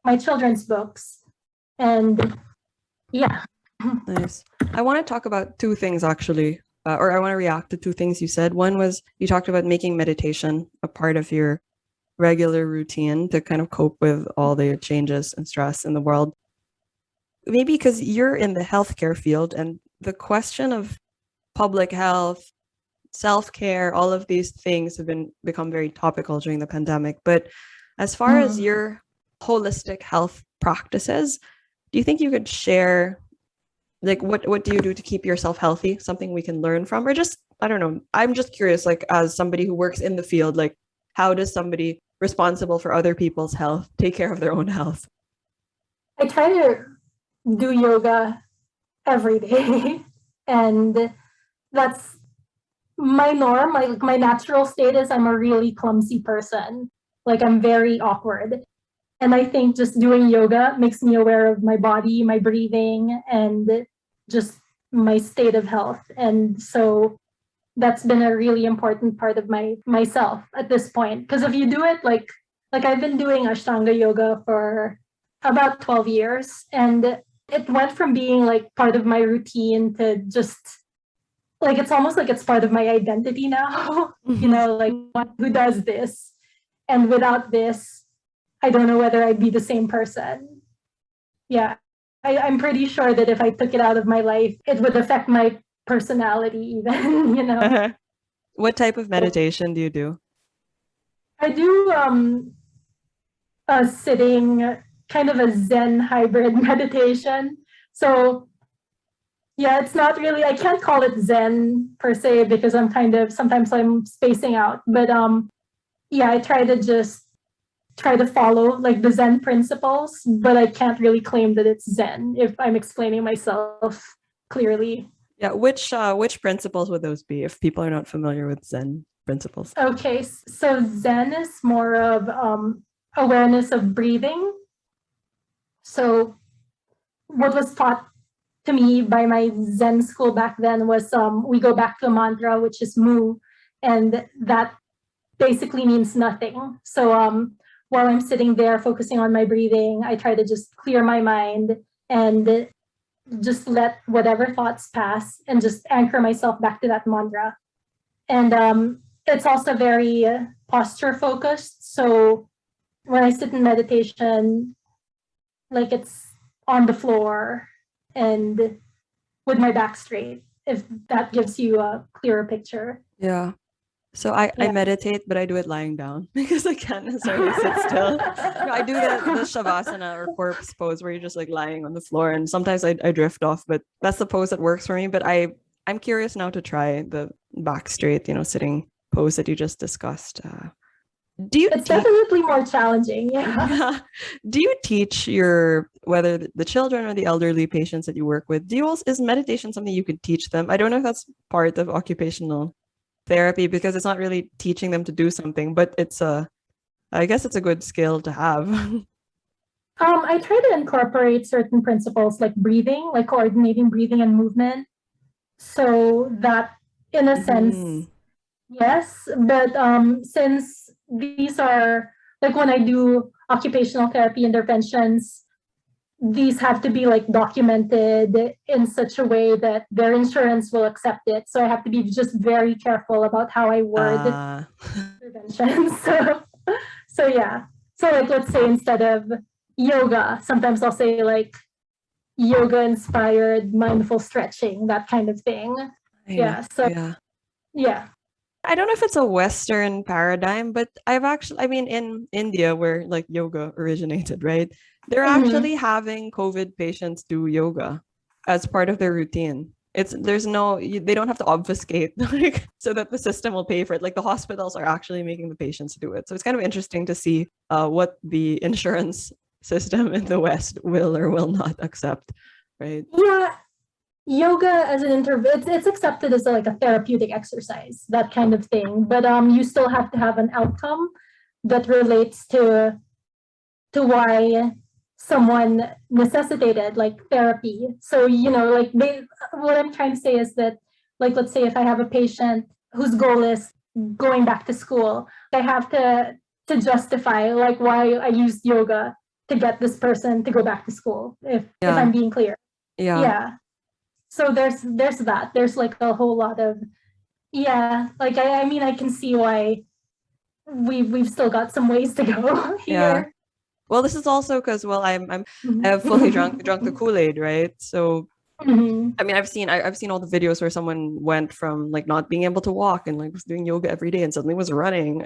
my children's books. And yeah. Nice. I want to talk about two things actually, or I want to react to two things you said. One was you talked about making meditation a part of your regular routine to kind of cope with all the changes and stress in the world. Maybe because you're in the healthcare field and the question of public health, self-care, all of these things have become very topical during the pandemic. But as far as your holistic health practices, do you think you could share, like, what do you do to keep yourself healthy? Something we can learn from, or just, I don't know. I'm just curious, like, as somebody who works in the field, like, how does somebody responsible for other people's health take care of their own health? I try to do yoga every day, and that's my norm. My natural state is I'm a really clumsy person. Like I'm very awkward. And I think just doing yoga makes me aware of my body, my breathing, and just my state of health. And so that's been a really important part of myself at this point. Because if you do it like I've been doing Ashtanga yoga for about 12 years, and it went from being like part of my routine to just like it's almost like it's part of my identity now. Like who does this? And without this, I don't know whether I'd be the same person. Yeah, I'm pretty sure that if I took it out of my life, it would affect my personality even, What type of meditation do you do? I do a sitting, kind of a Zen hybrid meditation. So yeah, it's not really, I can't call it Zen per se because sometimes I'm spacing out. But I try to follow like the Zen principles, but I can't really claim that it's Zen if I'm explaining myself clearly. Yeah, which principles would those be if people are not familiar with Zen principles? Okay, so Zen is more of awareness of breathing. So what was taught to me by my Zen school back then was we go back to a mantra, which is mu, and that basically means nothing. So while I'm sitting there focusing on my breathing, I try to just clear my mind and just let whatever thoughts pass and just anchor myself back to that mantra. And it's also very posture focused. So when I sit in meditation, like it's on the floor and with my back straight, if that gives you a clearer picture. Yeah. So I meditate, but I do it lying down because I can't necessarily sit still. No, I do the shavasana or corpse pose where you're just like lying on the floor, and sometimes I drift off, but that's the pose that works for me. But I'm curious now to try the back straight, sitting pose that you just discussed. It's definitely more challenging. Yeah. Do you teach whether the children or the elderly patients that you work with, is meditation something you could teach them? I don't know if that's part of occupational therapy because it's not really teaching them to do something, but I guess it's a good skill to have. I try to incorporate certain principles like breathing, like coordinating breathing and movement. So that in a sense, yes, but since these are like when I do occupational therapy interventions, these have to be like documented in such a way that their insurance will accept it. So I have to be just very careful about how I word interventions. So yeah. So like let's say instead of yoga, sometimes I'll say like yoga inspired mindful stretching, that kind of thing. Yeah. I don't know if it's a Western paradigm, but in India where like yoga originated, right? They're actually having COVID patients do yoga as part of their routine. They don't have to obfuscate like, so that the system will pay for it. Like the hospitals are actually making the patients do it. So it's kind of interesting to see what the insurance system in the West will or will not accept, right? Yeah. Yoga as an it's accepted as like a therapeutic exercise, that kind of thing. But you still have to have an outcome that relates to why someone necessitated like therapy. So like what I'm trying to say is that like let's say if I have a patient whose goal is going back to school, I have to justify like why I used yoga to get this person to go back to school. If I'm being clear. Yeah. So there's that. There's like a whole lot of like I mean I can see why we've still got some ways to go here. Yeah. Well, this is also because I have fully drunk the Kool-Aid, right? So I mean I've seen all the videos where someone went from like not being able to walk and like was doing yoga every day and suddenly was running,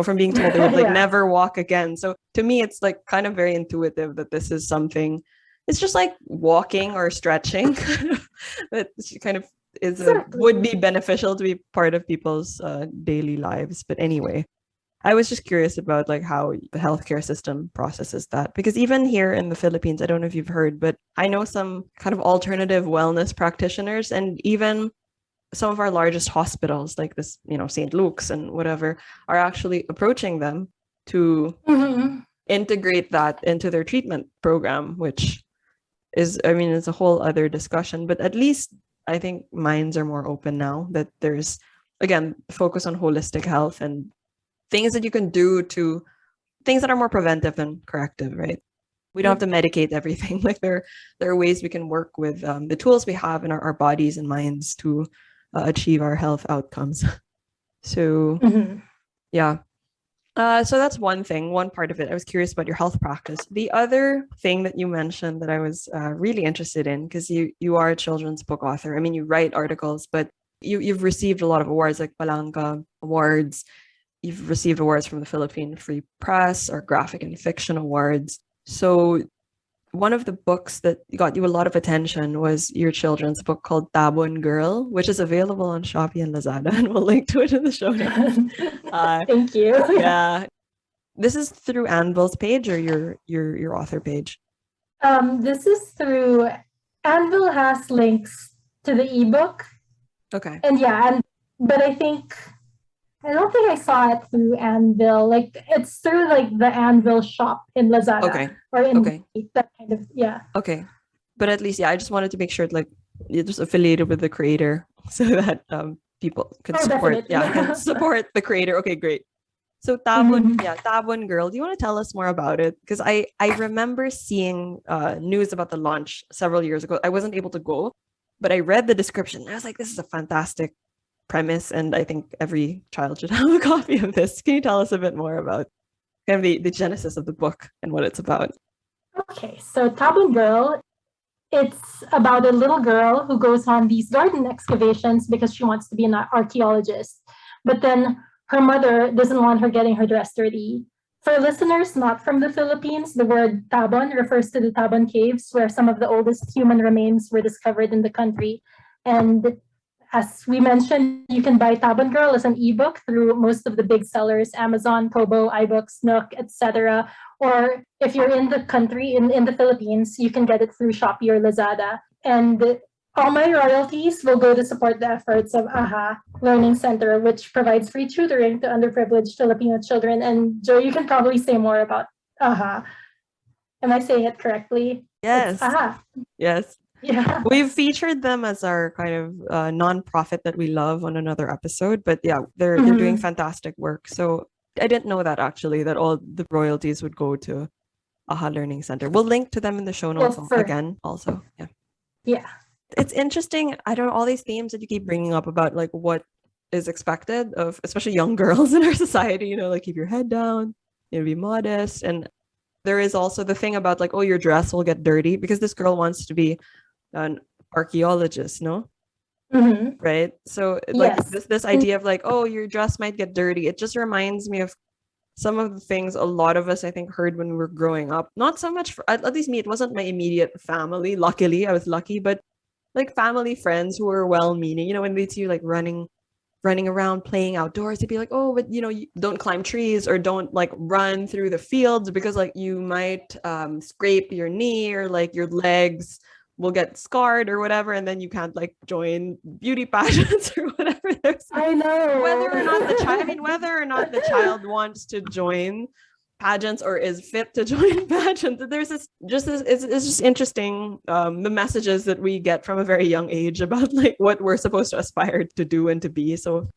from being told they would like never walk again. So to me it's like kind of very intuitive that this is something. It's just like walking or stretching that kind of would be beneficial to be part of people's daily lives. But anyway, I was just curious about like how the healthcare system processes that, because even here in the Philippines, I don't know if you've heard, but I know some kind of alternative wellness practitioners, and even some of our largest hospitals like this, St. Luke's and whatever, are actually approaching them to integrate that into their treatment program, which it's a whole other discussion, but at least I think minds are more open now that there's, again, focus on holistic health and things that you can do things that are more preventive than corrective, right? We don't have to medicate everything. Like there are ways we can work with the tools we have in our bodies and minds to achieve our health outcomes. So, yeah. So that's one part of it. I was curious about your health practice. The other thing that you mentioned that I was really interested in, because you are a children's book author. I mean, you write articles, but you've received a lot of awards like Palanca Awards. You've received awards from the Philippine Free Press or Graphic and Fiction Awards. So one of the books that got you a lot of attention was your children's book called Tabon Girl, which is available on Shopee and Lazada, and we'll link to it in the show notes. Thank you. Yeah. This is through Anvil's page or your author page? This is through Anvil has links to the ebook. Okay. And but I don't think I saw it through Anvil. Like it's through like the Anvil shop in Lazada. Okay. Or in that kind of Okay. But at least I just wanted to make sure like you're just affiliated with the creator so that people can support can support the creator. Okay, great. So Tabon, yeah, Tabon Girl. Do you want to tell us more about it? Because I remember seeing news about the launch several years ago. I wasn't able to go, but I read the description. I was like, this is a fantastic premise, and I think every child should have a copy of this. Can you tell us a bit more about kind of the genesis of the book and what it's about? Okay, so Tabon Girl, it's about a little girl who goes on these garden excavations because she wants to be an archaeologist. But then her mother doesn't want her getting her dress dirty. For listeners not from the Philippines, the word Tabon refers to the Tabon Caves, where some of the oldest human remains were discovered in the country. And as we mentioned, you can buy Tabon Girl as an ebook through most of the big sellers, Amazon, Kobo, iBooks, Nook, etc. Or if you're in the country, in the Philippines, you can get it through Shopee or Lazada. And all my royalties will go to support the efforts of AHA Learning Center, which provides free tutoring to underprivileged Filipino children. And Joe, you can probably say more about AHA. Am I saying it correctly? Yes. It's AHA. Yes. Yeah. We've featured them as our kind of nonprofit that we love on another episode, but yeah, they're doing fantastic work. So I didn't know that actually, that all the royalties would go to AHA Learning Center. We'll link to them in the show notes again also. Yeah. Yeah. It's interesting. I don't know, all these themes that you keep bringing up about like what is expected of especially young girls in our society, you know, like keep your head down, you know, be modest. And there is also the thing about like, oh, your dress will get dirty because this girl wants to be an archaeologist, no? Right? So like this idea of like, oh, your dress might get dirty. It just reminds me of some of the things a lot of us I think heard when we were growing up. Not so much for, at least me, it wasn't my immediate family. Luckily, I was lucky, but like family friends who were well-meaning, you know, when they see you like running around playing outdoors, they'd be like, oh, but you know, you don't climb trees or don't like run through the fields because like you might scrape your knee or like your legs will get scarred or whatever, and then you can't like join beauty pageants or whatever. I know. Whether or not the child wants to join pageants or is fit to join pageants, there's this it's just interesting, the messages that we get from a very young age about like what we're supposed to aspire to do and to be. So,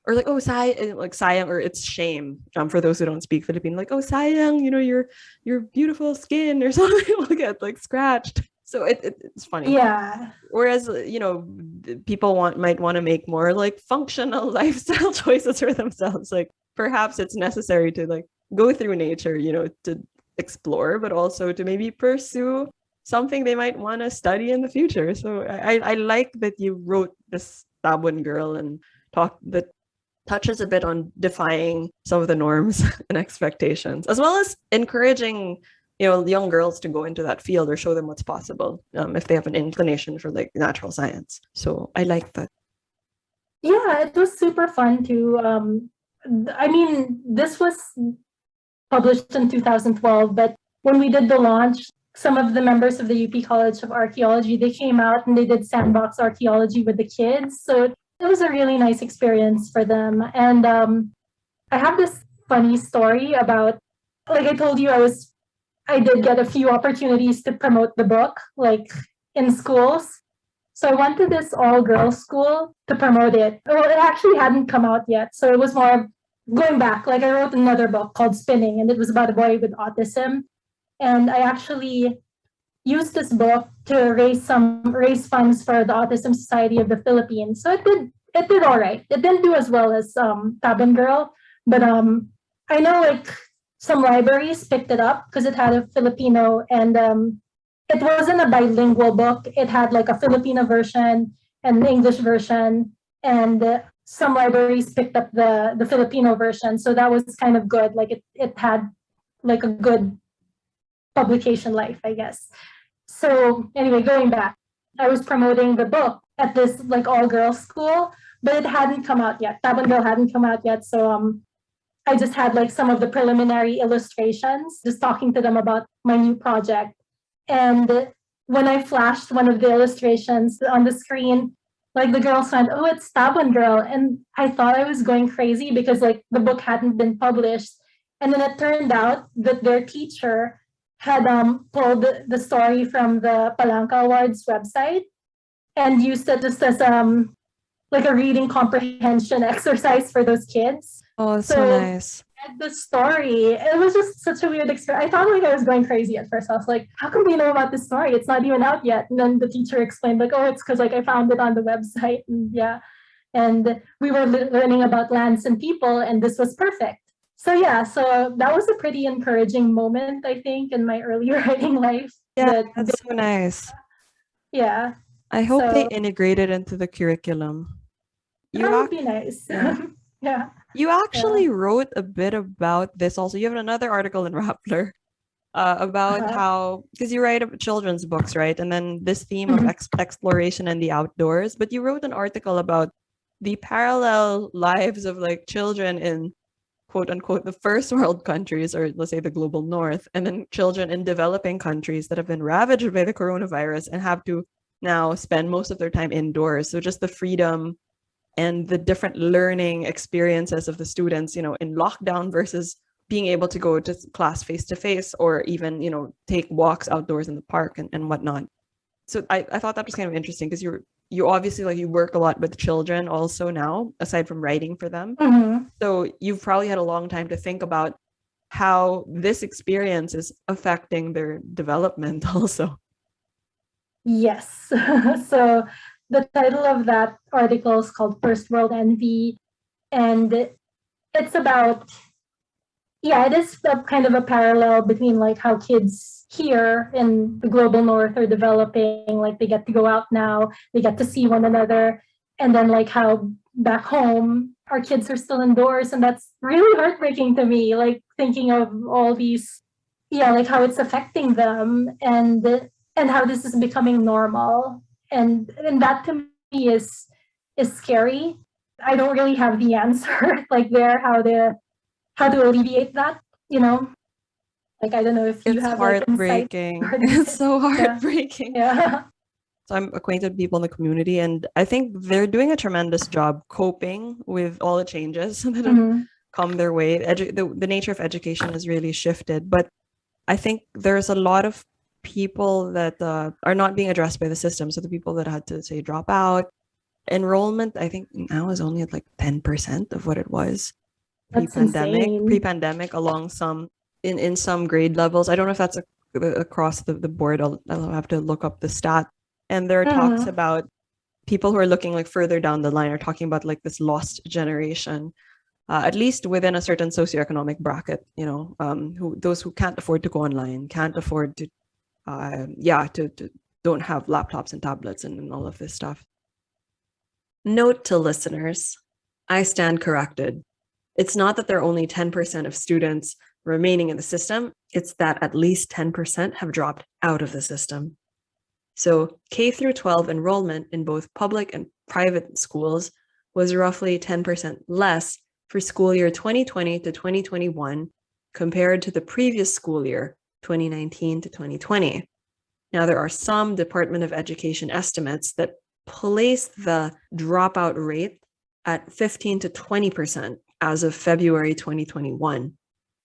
or like, oh, sayang, or it's shame, for those who don't speak Filipino, like, oh, sayang, you know, your beautiful skin or something will get like scratched. So it's funny. Yeah. Whereas, you know, people might want to make more like functional lifestyle choices for themselves. Like perhaps it's necessary to like go through nature, you know, to explore, but also to maybe pursue something they might want to study in the future. So I like that you wrote this Tabon Girl and that touches a bit on defying some of the norms and expectations, as well as encouraging, you know, young girls to go into that field or show them what's possible, if they have an inclination for like natural science. So I like that. Yeah, it was super fun too. I mean, this was published in 2012, but when we did the launch, some of the members of the UP College of Archaeology, they came out and they did sandbox archaeology with the kids. So it was a really nice experience for them. And I have this funny story about, like I told you, I did get a few opportunities to promote the book, like in schools. So I went to this all-girls school to promote it. Well, it actually hadn't come out yet. So it was more going back. Like I wrote another book called Spinning, and it was about a boy with autism. And I actually used this book to raise funds for the Autism Society of the Philippines. So it did all right. It didn't do as well as Tabon Girl, but I know like some libraries picked it up because it had a Filipino and it wasn't a bilingual book. It had like a Filipino version and an English version, and some libraries picked up the Filipino version. So that was kind of good. Like it had like a good publication life, I guess. So anyway, going back, I was promoting the book at this like all-girls school, but it hadn't come out yet. Tabon Girl hadn't come out yet. So I just had like some of the preliminary illustrations, just talking to them about my new project. And when I flashed one of the illustrations on the screen, like the girls went, oh, it's Tabon Girl. And I thought I was going crazy because like the book hadn't been published. And then it turned out that their teacher had pulled the story from the Palanca Awards website and used it just as like a reading comprehension exercise for those kids. Oh, that's so nice. read the story. It was just such a weird experience. I thought like I was going crazy at first. I was like, how come we know about this story? It's not even out yet. And then the teacher explained like, oh, it's because like I found it on the website. And yeah. And we were learning about lands and people, and this was perfect. So yeah, so that was a pretty encouraging moment, I think, in my early writing life. Yeah, That that's so nice. yeah, I hope they so integrate it into the curriculum. that would be nice. yeah. Yeah. You actually wrote a bit about this also. You have another article in Rappler about how, because you write children's books, right? And then this theme of exploration and the outdoors. But you wrote an article about the parallel lives of like children in quote unquote the first world countries, or let's say the global north, and then children in developing countries that have been ravaged by the coronavirus and have to now spend most of their time indoors. So just the freedom and the different learning experiences of the students, you know, in lockdown versus being able to go to class face to face, or even, you know, take walks outdoors in the park and whatnot. So I thought that was kind of interesting because you obviously like you work a lot with children also now, aside from writing for them. So you've probably had a long time to think about how this experience is affecting their development also. Yes. So the title of that article is called First World Envy. And it's about, yeah, it is a kind of a parallel between like how kids here in the global north are developing, like they get to go out now, they get to see one another. And then like how back home, our kids are still indoors. And that's really heartbreaking to me, like thinking of all these, yeah, like how it's affecting them and how this is becoming normal. And that to me is scary. I don't really have the answer like there, how to alleviate that, you know? Like I don't know if you It's have like insight. heartbreaking. It's so heartbreaking. Yeah. So I'm acquainted with people in the community, and I think they're doing a tremendous job coping with all the changes that have come their way. The nature of education has really shifted, but I think there's a lot of people that are not being addressed by the system. So the people that had to say drop out, enrollment, I think now is only at like 10% of what it was That's insane. pre-pandemic along some in some grade levels. I don't know if that's across the board. I'll have to look up the stat. And there are talks about people who are looking like further down the line are talking about like this lost generation, at least within a certain socioeconomic bracket, you know, those who can't afford to go online, can't afford to, to don't have laptops and tablets and all of this stuff. Note to listeners, I stand corrected. It's not that there are only 10% of students remaining in the system, it's that at least 10% have dropped out of the system. So K through 12 enrollment in both public and private schools was roughly 10% less for school year 2020 to 2021 compared to the previous school year, 2019 to 2020. Now, there are some Department of Education estimates that place the dropout rate at 15 to 20% as of February 2021.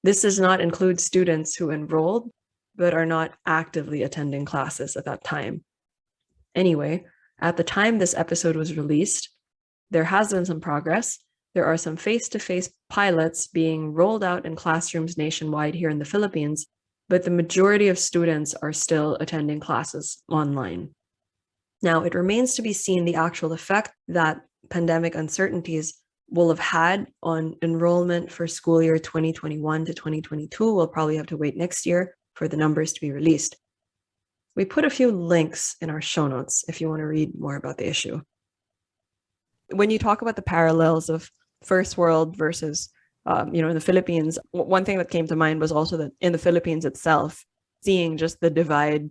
This does not include students who enrolled but are not actively attending classes at that time. Anyway, at the time this episode was released, there has been some progress. There are some face-to-face pilots being rolled out in classrooms nationwide here in the Philippines, but the majority of students are still attending classes online. Now, it remains to be seen the actual effect that pandemic uncertainties will have had on enrollment for school year 2021 to 2022. We'll probably have to wait next year for the numbers to be released. We put a few links in our show notes if you want to read more about the issue. When you talk about the parallels of first world versus, in the Philippines, one thing that came to mind was also that in the Philippines itself, seeing just the divide,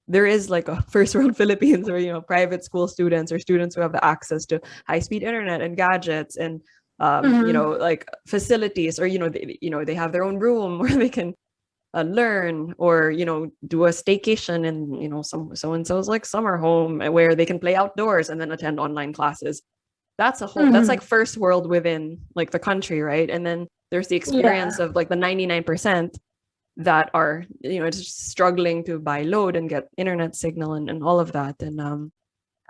there is like a first world Philippines where, private school students or students who have the access to high-speed internet and gadgets and, like facilities, or, they have their own room where they can learn, or do a staycation in some so-and-so's like summer home where they can play outdoors and then attend online classes. That's a whole that's like first world within like the country, right? And then there's the experience of like the 99% that are just struggling to buy load and get internet signal and all of that. And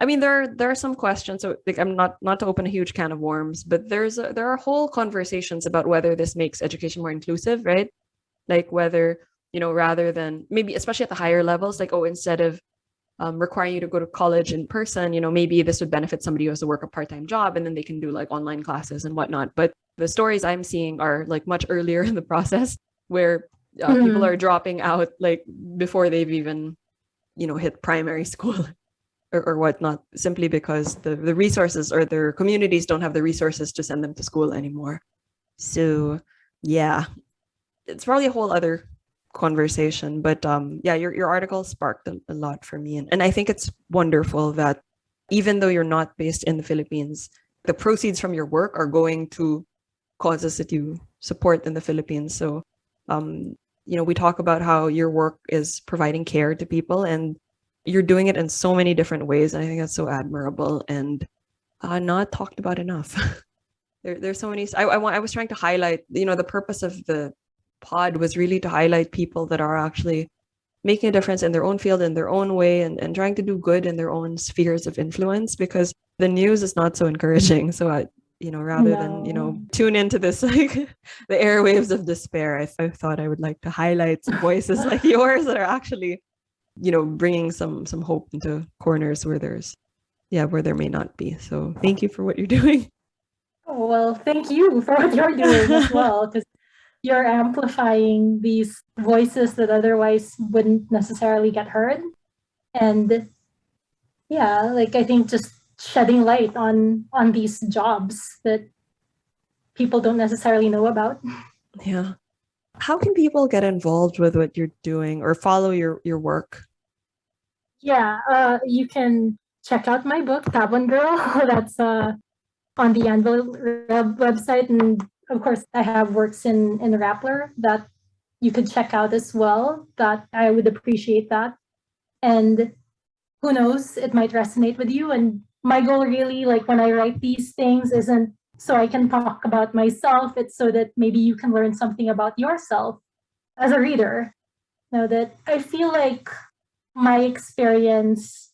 I mean, there are some questions. So, like, I'm not to open a huge can of worms, but there are whole conversations about whether this makes education more inclusive, right? Like whether, rather than maybe, especially at the higher levels, like, oh, instead of requiring you to go to college in person, maybe this would benefit somebody who has to work a part-time job, and then they can do like online classes and whatnot. But the stories I'm seeing are like much earlier in the process, where people are dropping out like before they've even, hit primary school or whatnot, simply because the resources or their communities don't have the resources to send them to school anymore. So yeah, it's probably a whole other conversation, but yeah, your article sparked a lot for me, and I think it's wonderful that even though you're not based in the Philippines, the proceeds from your work are going to causes that you support in the Philippines. So we talk about how your work is providing care to people, and you're doing it in so many different ways, and I think that's so admirable and not talked about enough. There's so many. I was trying to highlight, the purpose of the pod was really to highlight people that are actually making a difference in their own field, in their own way, and trying to do good in their own spheres of influence, because the news is not so encouraging. So rather than tune into this like the airwaves of despair, I thought I would like to highlight some voices like yours that are actually bringing some hope into corners where there may not be. So thank you for what you're doing. Oh, well, thank you for what you're doing as well, because you're amplifying these voices that otherwise wouldn't necessarily get heard. And yeah, like I think just shedding light on these jobs that people don't necessarily know about. Yeah. How can people get involved with what you're doing or follow your work? Yeah, you can check out my book, Tabon Girl. That's on the Anvil website. And of course, I have works in Rappler that you could check out as well. That I would appreciate that. And who knows, it might resonate with you. And my goal really, like when I write these things, isn't so I can talk about myself. It's so that maybe you can learn something about yourself as a reader. That I feel like my experience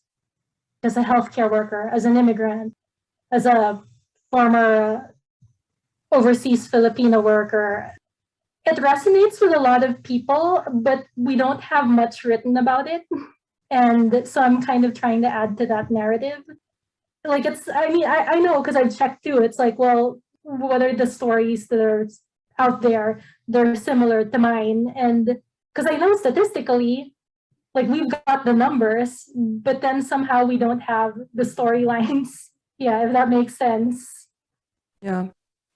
as a healthcare worker, as an immigrant, as a former overseas Filipino worker, it resonates with a lot of people, but we don't have much written about it. And so I'm kind of trying to add to that narrative. Like I know because I've checked too. It's like, well, what are the stories that are out there? They're similar to mine. And because I know statistically, like we've got the numbers, but then somehow we don't have the storylines. Yeah, if that makes sense. Yeah.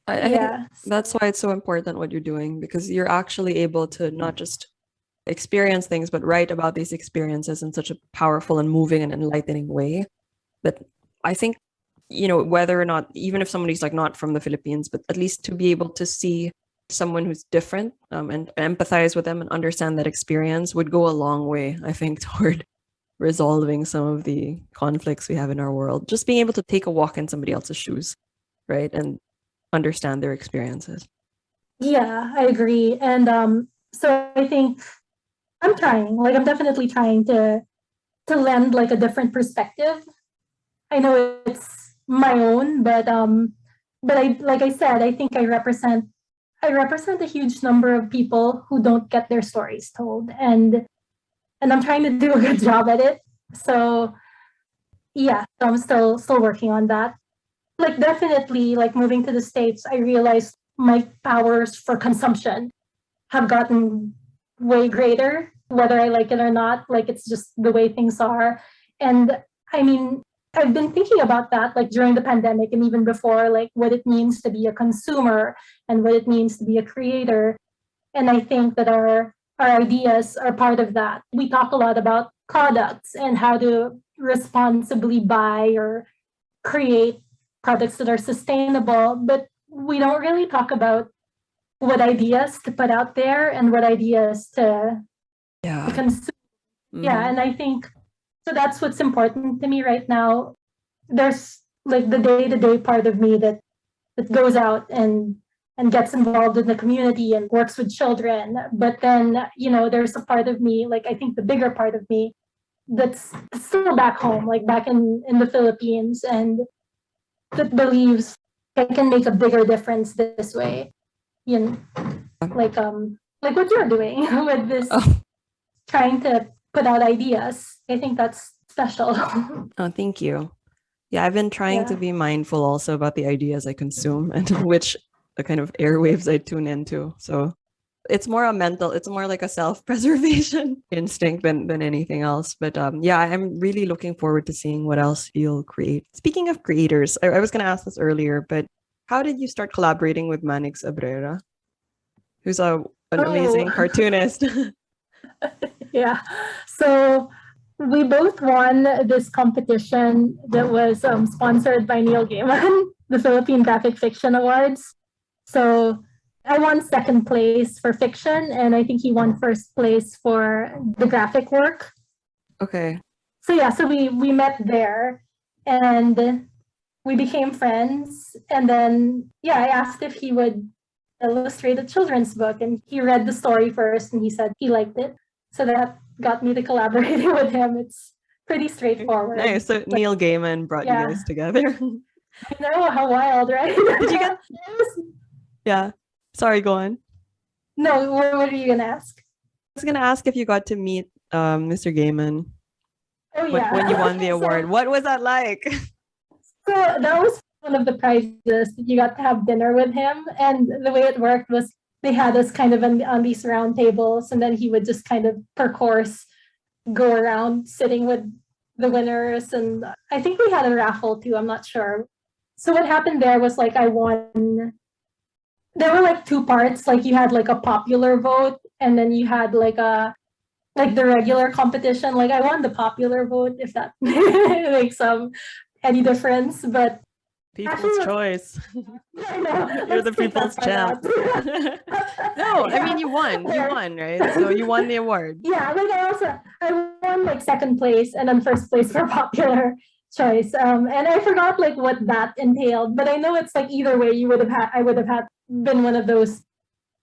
I think that's why it's so important what you're doing, because you're actually able to not just experience things, but write about these experiences in such a powerful and moving and enlightening way that I think, whether or not, even if somebody's like not from the Philippines, but at least to be able to see someone who's different and empathize with them and understand that experience would go a long way, I think, toward resolving some of the conflicts we have in our world. Just being able to take a walk in somebody else's shoes, right? And understand their experiences. Yeah, I agree. And so I think I'm definitely trying to lend like a different perspective. I know it's my own, but I like I said, I think I represent a huge number of people who don't get their stories told, and I'm trying to do a good job at it. So yeah, so I'm still working on that. Like definitely, like moving to the States, I realized my powers for consumption have gotten way greater, whether I like it or not. Like it's just the way things are. And I mean, I've been thinking about that like during the pandemic and even before, like what it means to be a consumer and what it means to be a creator. And I think that our ideas are part of that. We talk a lot about products and how to responsibly buy or create products that are sustainable, but we don't really talk about what ideas to put out there and what ideas to consume. Mm-hmm. Yeah, and I think so that's what's important to me right now. There's like the day-to-day part of me that goes out and gets involved in the community and works with children. But then, there's a part of me, like I think the bigger part of me that's still back home, like back in the Philippines, and that believes I can make a bigger difference this way. You know, like what you're doing with this, Oh, trying to put out ideas. I think that's special. oh, thank you. Yeah, I've been trying to Yeah. be mindful also about the ideas I consume and which the kind of airwaves I tune into. So it's more a mental, it's more like a self-preservation instinct than anything else. But yeah, I'm really looking forward to seeing what else you'll create. Speaking of creators, I was going to ask this earlier, but how did you start collaborating with Manix Abrera, who's an amazing Oh, cartoonist? yeah. So we both won this competition that was sponsored by Neil Gaiman, the Philippine Graphic Fiction Awards. So I won second place for fiction, and I think he won first place for the graphic work. Okay. So yeah, so we met there, and we became friends. And then yeah, I asked if he would illustrate a children's book, and he read the story first, and he said he liked it. So that got me to collaborating with him. It's pretty straightforward. Nice. So Neil Gaiman brought you Yeah, guys together. I know, how wild, right? Did you get? Yeah. Sorry, go on. No, what are you gonna ask? I was gonna ask if you got to meet Mr. Gaiman Oh yeah. when you won the So- award. What was that like? So that was one of the prizes that you got to have dinner with him. And the way it worked was they had us kind of on these round tables, and then he would just kind of per course go around sitting with the winners. And I think we had a raffle too, I'm not sure. So what happened there was like I won. There were like two parts. Like you had like a popular vote, and then you had like the regular competition. Like I won the popular vote, if that makes any difference. But People's Actually, choice. I know, You're let's the take that people's part champ. out. No, I Yeah. mean you won. You won, right? So you won the award. Yeah, like I won like second place and then first place for popular choice. And I forgot like what that entailed, but I know it's like either way I would have had been one of those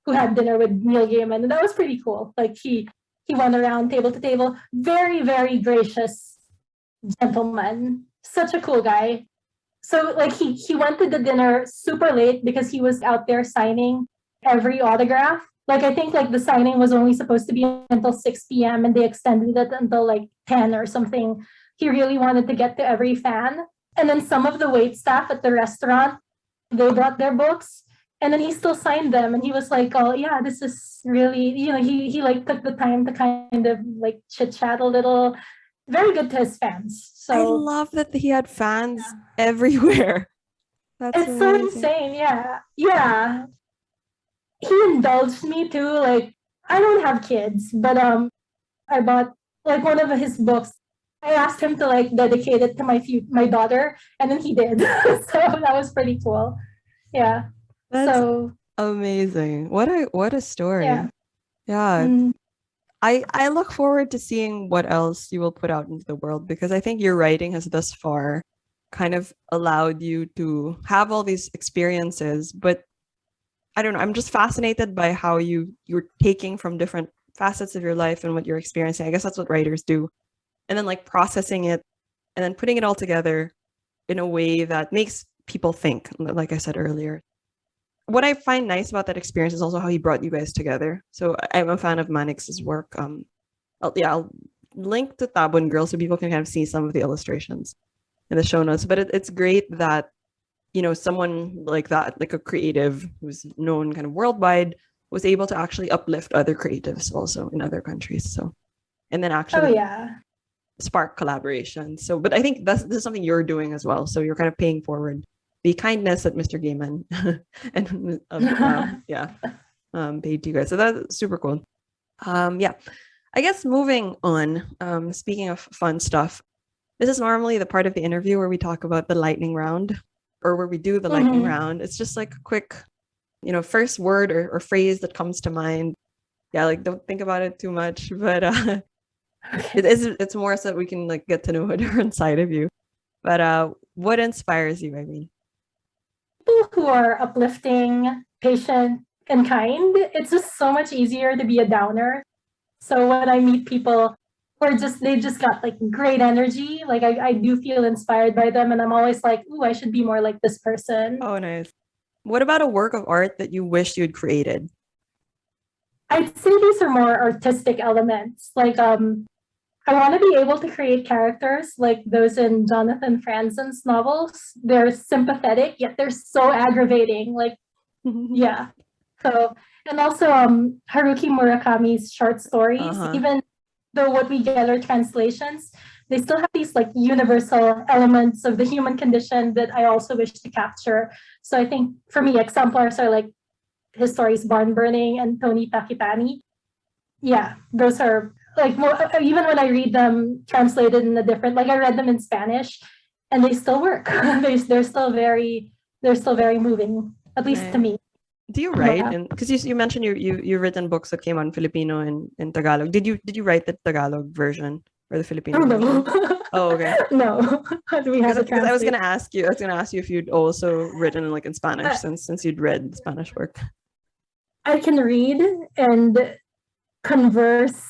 who had dinner with Neil Gaiman, and that was pretty cool. Like he went around table to table, very very gracious gentleman, such a cool guy. So like he went to the dinner super late because he was out there signing every autograph. Like I think like the signing was only supposed to be until 6 p.m. and they extended it until like 10 or something. He really wanted to get to every fan. And then some of the wait staff at the restaurant, they brought their books, and then he still signed them, and he was like, oh yeah, this is really, he like took the time to kind of like chit chat a little. Very good to his fans. I So love that he had fans everywhere. That's it's so amazing. insane. Yeah. Yeah. He indulged me too. Like, I don't have kids, but I bought like one of his books. I asked him to like dedicate it to my daughter, and then he did. So that was pretty cool. Yeah. That's So amazing. What a story. yeah. Yeah. Mm, I look forward to seeing what else you will put out into the world, because I think your writing has thus far kind of allowed you to have all these experiences, but I don't know, I'm just fascinated by how you're taking from different facets of your life and what you're experiencing. I guess that's what writers do. And then like processing it and then putting it all together in a way that makes people think, like I said earlier. What I find nice about that experience is also how he brought you guys together. So I'm a fan of Manix's work. I'll link to Tabon Girl so people can kind of see some of the illustrations in the show notes. But it's great that, someone like that, like a creative who's known kind of worldwide, was able to actually uplift other creatives also in other countries. So, and then oh actually yeah. spark collaboration. So, but I think this is something you're doing as well. So you're kind of paying forward the kindness that Mr. Gaiman and paid to you guys. So that's super cool. Yeah, I guess moving on. Speaking of fun stuff, this is normally the part of the interview where we talk about the lightning round, or where we do the lightning Mhm. round. It's just like a quick, first word or phrase that comes to mind. Yeah, like don't think about it too much, but it's more so that we can like get to know a different side of you. But what inspires you, Irene? People who are uplifting, patient, and kind, it's just so much easier to be a downer. So when I meet people or just they just got like great energy. Like I do feel inspired by them, and I'm always like, ooh, I should be more like this person. Oh, nice. What about a work of art that you wish you'd created? I'd say these are more artistic elements. Like I want to be able to create characters like those in Jonathan Franzen's novels. They're sympathetic, yet they're so aggravating. Like, yeah. So, and also Haruki Murakami's short stories, even though what we get are translations, they still have these like universal elements of the human condition that I also wish to capture. So I think for me, exemplars are like his stories Barn Burning and Tony Takitani. Yeah, those are like even when I read them translated in a different, like I read them in Spanish, and they still work. They're still very moving, at least to me. Do you write? And because you mentioned you've written books that came on Filipino and Tagalog. Did you write the Tagalog version or the Filipino version? Oh, okay. No. We have Because I was gonna ask you if you'd also written like in Spanish since you'd read Spanish work. I can read and converse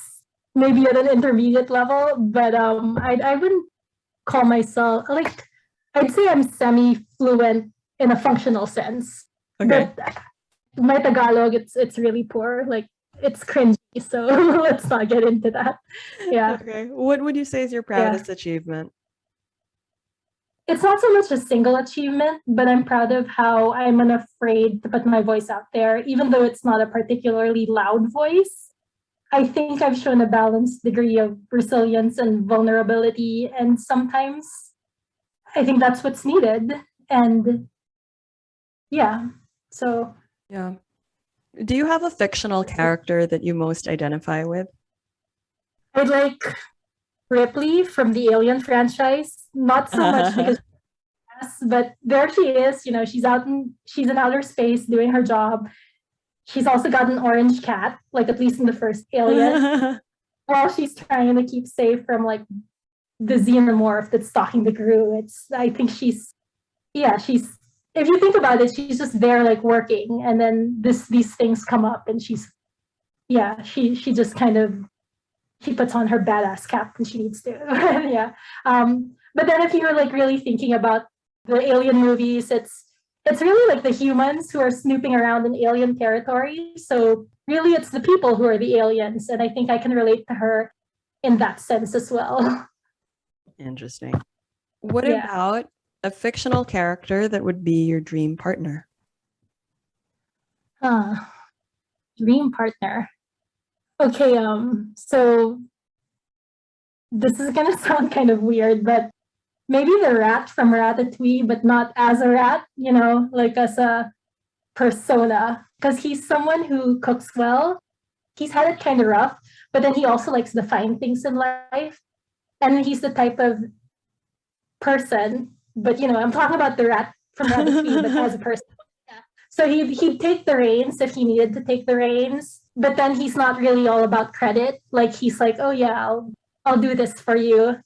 maybe at an intermediate level, but I wouldn't call myself like, I'd say I'm semi-fluent in a functional sense. Okay. But my Tagalog, it's really poor. Like it's cringy, so let's not get into that. Yeah. Okay. What would you say is your proudest achievement? It's not so much a single achievement, but I'm proud of how I'm unafraid to put my voice out there, even though it's not a particularly loud voice. I think I've shown a balanced degree of resilience and vulnerability, and sometimes I think that's what's needed. And yeah, so. Yeah. Do you have a fictional character that you most identify with? I'd like Ripley from the Alien franchise, not so much because but there she is, she's in outer space doing her job. She's also got an orange cat, like at least in the first Alien, while she's trying to keep safe from like the xenomorph that's stalking the crew. I think she's if you think about it, she's just there like working, and then these things come up, and she just kind of, she puts on her badass cap when she needs to. Yeah. But then if you're like really thinking about the Alien movies, it's really like the humans who are snooping around in alien territory. So really it's the people who are the aliens. And I think I can relate to her in that sense as well. Interesting. What about a fictional character that would be your dream partner? Dream partner. Okay, so this is gonna sound kind of weird, but maybe the rat from Ratatouille, but not as a rat, like as a persona, because he's someone who cooks well. He's had it kind of rough, but then he also likes the fine things in life. And he's the type of person, but I'm talking about the rat from Ratatouille, but as a person. Yeah. So he'd take the reins if he needed to take the reins, but then he's not really all about credit. Like he's like, oh yeah, I'll do this for you,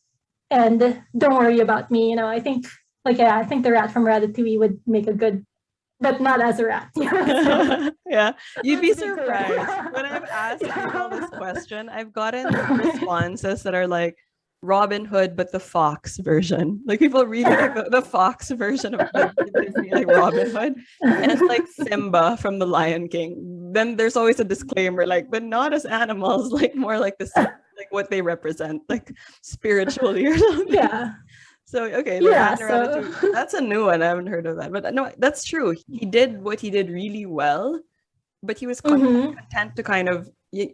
and don't worry about me. I think I think the rat from Ratatouille would make a good, but not as a rat. Yeah, you'd be surprised. When I've asked people this question, I've gotten responses that are like Robin Hood, but the fox version. Like people really like the fox version of Disney, like Robin Hood, and it's like Simba from The Lion King. Then there's always a disclaimer, like, but not as animals, like more like this, like what they represent, like spiritually or something. Yeah. So okay, so that's a new one. I haven't heard of that, but no, that's true. He did what he did really well, but he was content to kind of,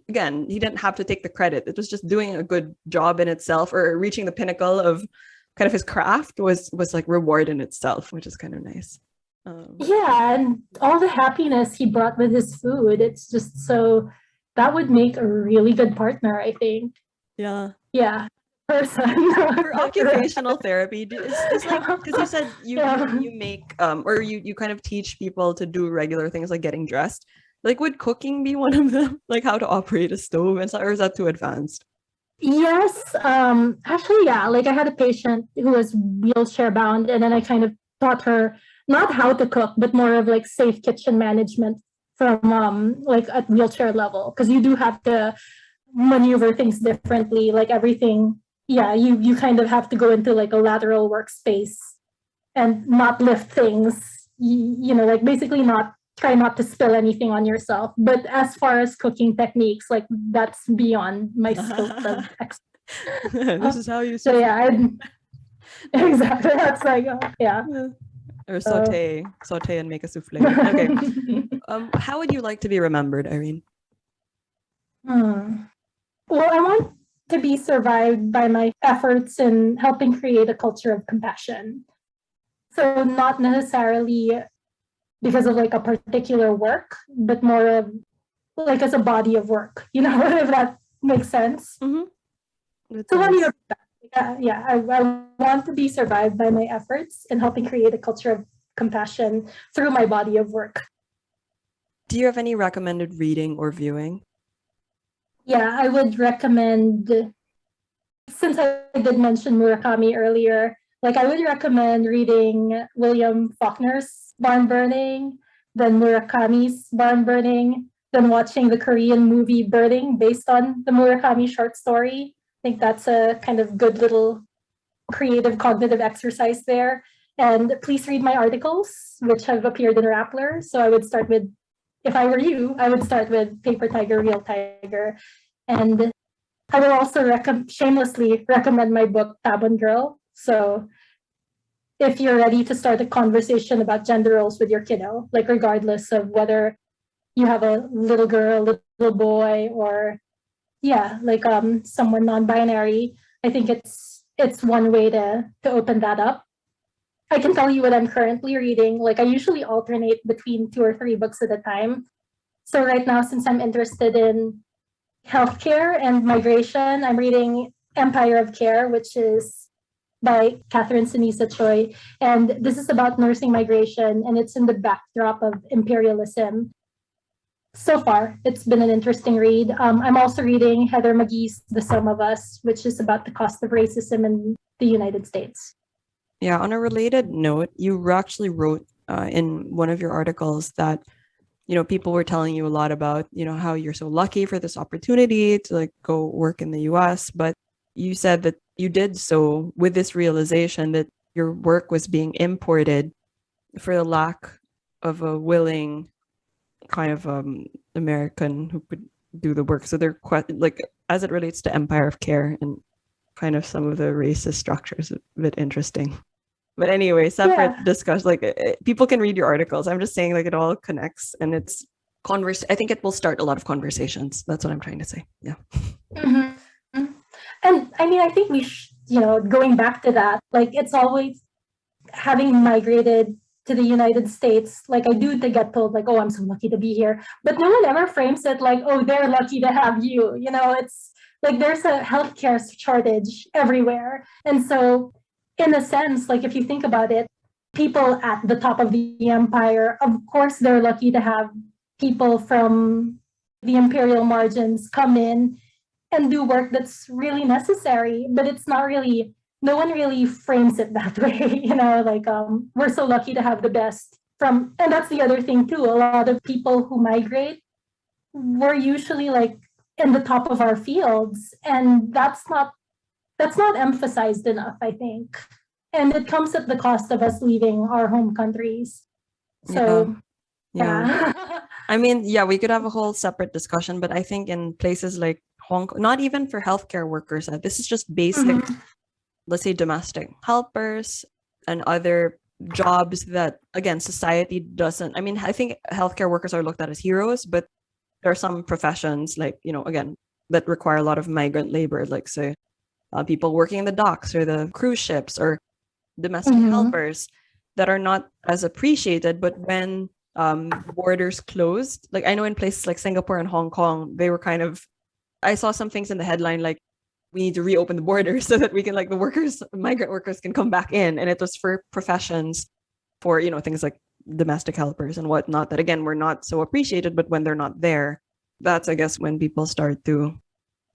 again, he didn't have to take the credit. It was just doing a good job in itself, or reaching the pinnacle of kind of his craft was like reward in itself, which is kind of nice. Yeah, and all the happiness he brought with his food, it's just so, that would make a really good partner, I think. Yeah. Yeah. Person. For occupational therapy, it's like, because you said you make or you kind of teach people to do regular things like getting dressed. Like, would cooking be one of them? Like how to operate a stove and stuff, or is that too advanced? Yes. Actually, yeah. Like I had a patient who was wheelchair bound, and then I kind of taught her not how to cook, but more of like safe kitchen management from like at wheelchair level, because you do have to maneuver things differently. Like everything, yeah, you kind of have to go into like a lateral workspace and not lift things, like basically not try not to spill anything on yourself. But as far as cooking techniques, like that's beyond my scope of This is how you so yeah, exactly. That's like yeah. Or saute and make a souffle. Okay. How would you like to be remembered, Irene? Well, I want to be survived by my efforts in helping create a culture of compassion. So not necessarily because of like a particular work, but more of like as a body of work, if that makes sense. So what do you I want to be survived by my efforts in helping create a culture of compassion through my body of work. Do you have any recommended reading or viewing? Yeah, I would recommend, since I did mention Murakami earlier, like I would recommend reading William Faulkner's Barn Burning, then Murakami's Barn Burning, then watching the Korean movie Birding based on the Murakami short story. I think that's a kind of good little creative cognitive exercise there. And please read my articles, which have appeared in Rappler. So I would start with, if I were you, I would start with Paper Tiger, Real Tiger. And I will also shamelessly recommend my book, Tabon Girl. So if you're ready to start a conversation about gender roles with your kiddo, like regardless of whether you have a little girl, little boy, or like someone non-binary, I think it's one way to open that up. I can tell you what I'm currently reading. Like I usually alternate between 2 or 3 books at a time. So right now, since I'm interested in healthcare and migration, I'm reading Empire of Care, which is by Catherine Sinisa Choi. And this is about nursing migration, and it's in the backdrop of imperialism. So far, it's been an interesting read. I'm also reading Heather McGee's The Sum of Us, which is about the cost of racism in the United States. Yeah, on a related note, you actually wrote in one of your articles that, people were telling you a lot about, how you're so lucky for this opportunity to like go work in the US, but you said that you did so with this realization that your work was being imported for the lack of a willing kind of American who could do the work. So they're quite like, as it relates to Empire of Care and kind of some of the racist structures, a bit interesting. But anyway, separate discussion. Like people can read your articles. I'm just saying, like it all connects, and it's I think it will start a lot of conversations. That's what I'm trying to say. Yeah. Mm-hmm. And I mean, I think we, going back to that, like it's always having migrated to the United States. Like I do get told, like, oh, I'm so lucky to be here, but no one ever frames it like, oh, they're lucky to have you. It's like there's a healthcare shortage everywhere, and so. In a sense, like if you think about it, people at the top of the empire, of course, they're lucky to have people from the imperial margins come in and do work that's really necessary, but it's not really, no one really frames it that way, like we're so lucky to have the best from, and that's the other thing too, a lot of people who migrate, we're usually like in the top of our fields, and that's not emphasized enough, I think. And it comes at the cost of us leaving our home countries. So, yeah. I mean, yeah, we could have a whole separate discussion, but I think in places like Hong Kong, not even for healthcare workers, this is just basic, let's say domestic helpers and other jobs that, again, society doesn't, I mean, I think healthcare workers are looked at as heroes, but there are some professions like, again, that require a lot of migrant labor, like say, people working in the docks or the cruise ships or domestic helpers that are not as appreciated. But when borders closed, like I know in places like Singapore and Hong Kong, they were kind of, I saw some things in the headline like, we need to reopen the borders so that we can, like, the workers, migrant workers can come back in. And it was for professions for, things like domestic helpers and whatnot that, again, were not so appreciated. But when they're not there, that's, I guess, when people start to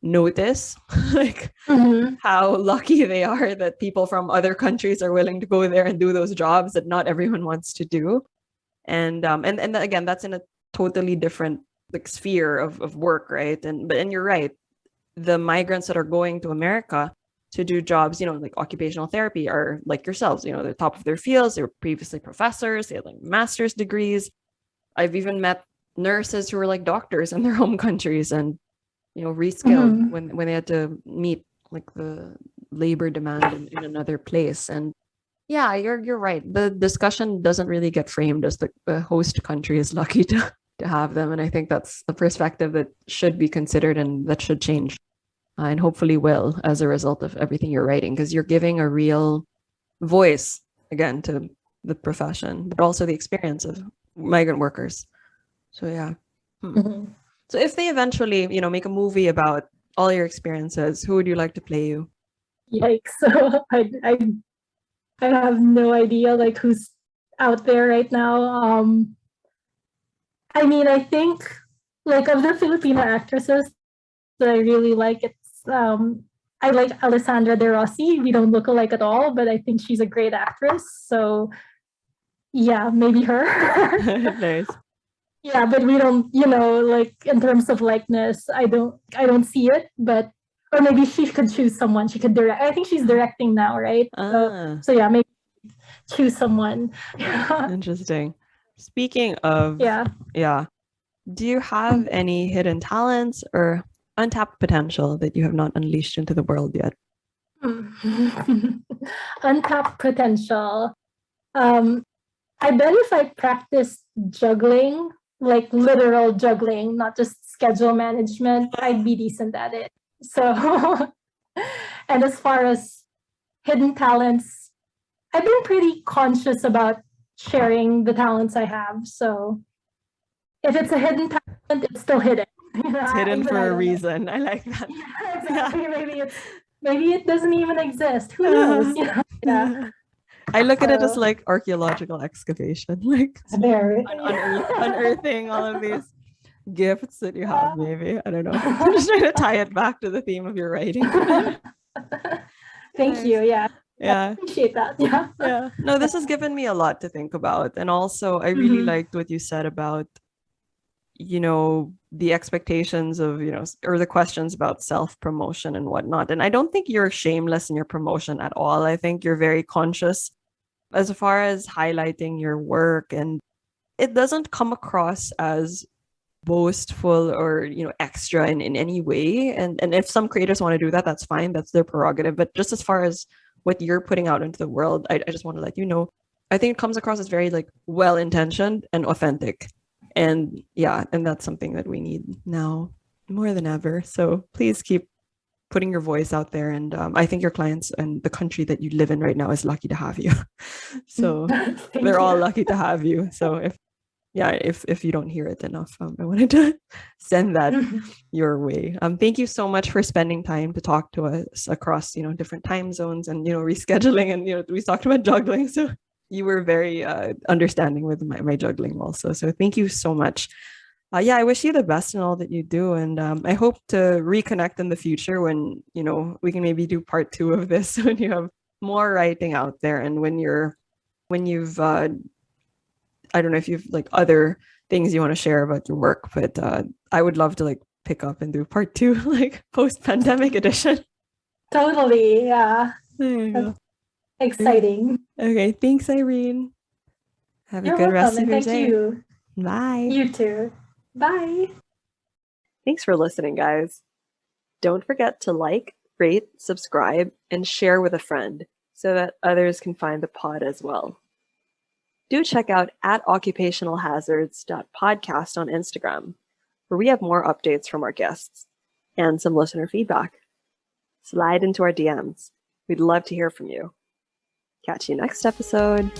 notice like how lucky they are that people from other countries are willing to go there and do those jobs that not everyone wants to do. And again, that's in a totally different like sphere of work, right? And you're right, the migrants that are going to America to do jobs, like occupational therapy are like yourselves, they're top of their fields. They were previously professors. They had like master's degrees. I've even met nurses who were like doctors in their home countries and, reskilled when they had to meet like the labor demand in another place. And yeah, you're right. The discussion doesn't really get framed as the host country is lucky to have them. And I think that's a perspective that should be considered and that should change. And hopefully will as a result of everything you're writing, because you're giving a real voice again to the profession, but also the experience of migrant workers. So yeah. So if they eventually, make a movie about all your experiences, who would you like to play you? Yikes. So I have no idea like who's out there right now. I mean, I think like of the Filipino actresses that I really like, it's I like Alessandra De Rossi. We don't look alike at all, but I think she's a great actress. So yeah, maybe her. Nice. Yeah, but we don't, like in terms of likeness, I don't see it, but or maybe she could choose someone. She could direct. I think she's directing now, right? So yeah, maybe choose someone. Interesting. Speaking of yeah, do you have any hidden talents or untapped potential that you have not unleashed into the world yet? Untapped potential. I bet if I practiced juggling, like literal juggling, not just schedule management, I'd be decent at it. So, and as far as hidden talents, I've been pretty conscious about sharing the talents I have. So if it's a hidden talent, it's still hidden. It's hidden for a reason. I like that. Yeah, exactly. Yeah. Maybe it doesn't even exist. Who knows? Yeah. I look at it as like archaeological excavation, like unearthing all of these gifts that you have. Maybe I don't know. I'm just trying to tie it back to the theme of your writing. Thank you. Yeah. Yeah. Appreciate that. Yeah. Yeah. No, this has given me a lot to think about, and also I really liked what you said about the expectations of or the questions about self-promotion and whatnot. And I don't think you're shameless in your promotion at all. I think you're very conscious as far as highlighting your work, and it doesn't come across as boastful or extra in any way. And if some creators want to do that, that's fine, that's their prerogative. But just as far as what you're putting out into the world, I just want to let you know, I think it comes across as very like well-intentioned and authentic. And yeah, and that's something that we need now more than ever. So please keep putting your voice out there. And I think your clients and the country that you live in right now is lucky to have you. So they're all lucky to have you. So if you don't hear it enough, I wanted to send that your way. Thank you so much for spending time to talk to us across different time zones and rescheduling, and we talked about juggling. So you were very understanding with my juggling also. So thank you so much. I wish you the best in all that you do. And I hope to reconnect in the future when, we can maybe do part 2 of this when you have more writing out there and when you've, I don't know if you've like other things you want to share about your work, but I would love to like pick up and do part 2, like post-pandemic edition. Totally. Yeah. There you go. Exciting. Okay. Thanks, Irene. Have You're a good welcome, rest of your thank day. You. Bye. You too. Bye. Thanks for listening, guys. Don't forget to like, rate, subscribe, and share with a friend so that others can find the pod as well. Do check out @occupationalhazards.podcast on Instagram, where we have more updates from our guests and some listener feedback. Slide into our DMs. We'd love to hear from you. Catch you next episode.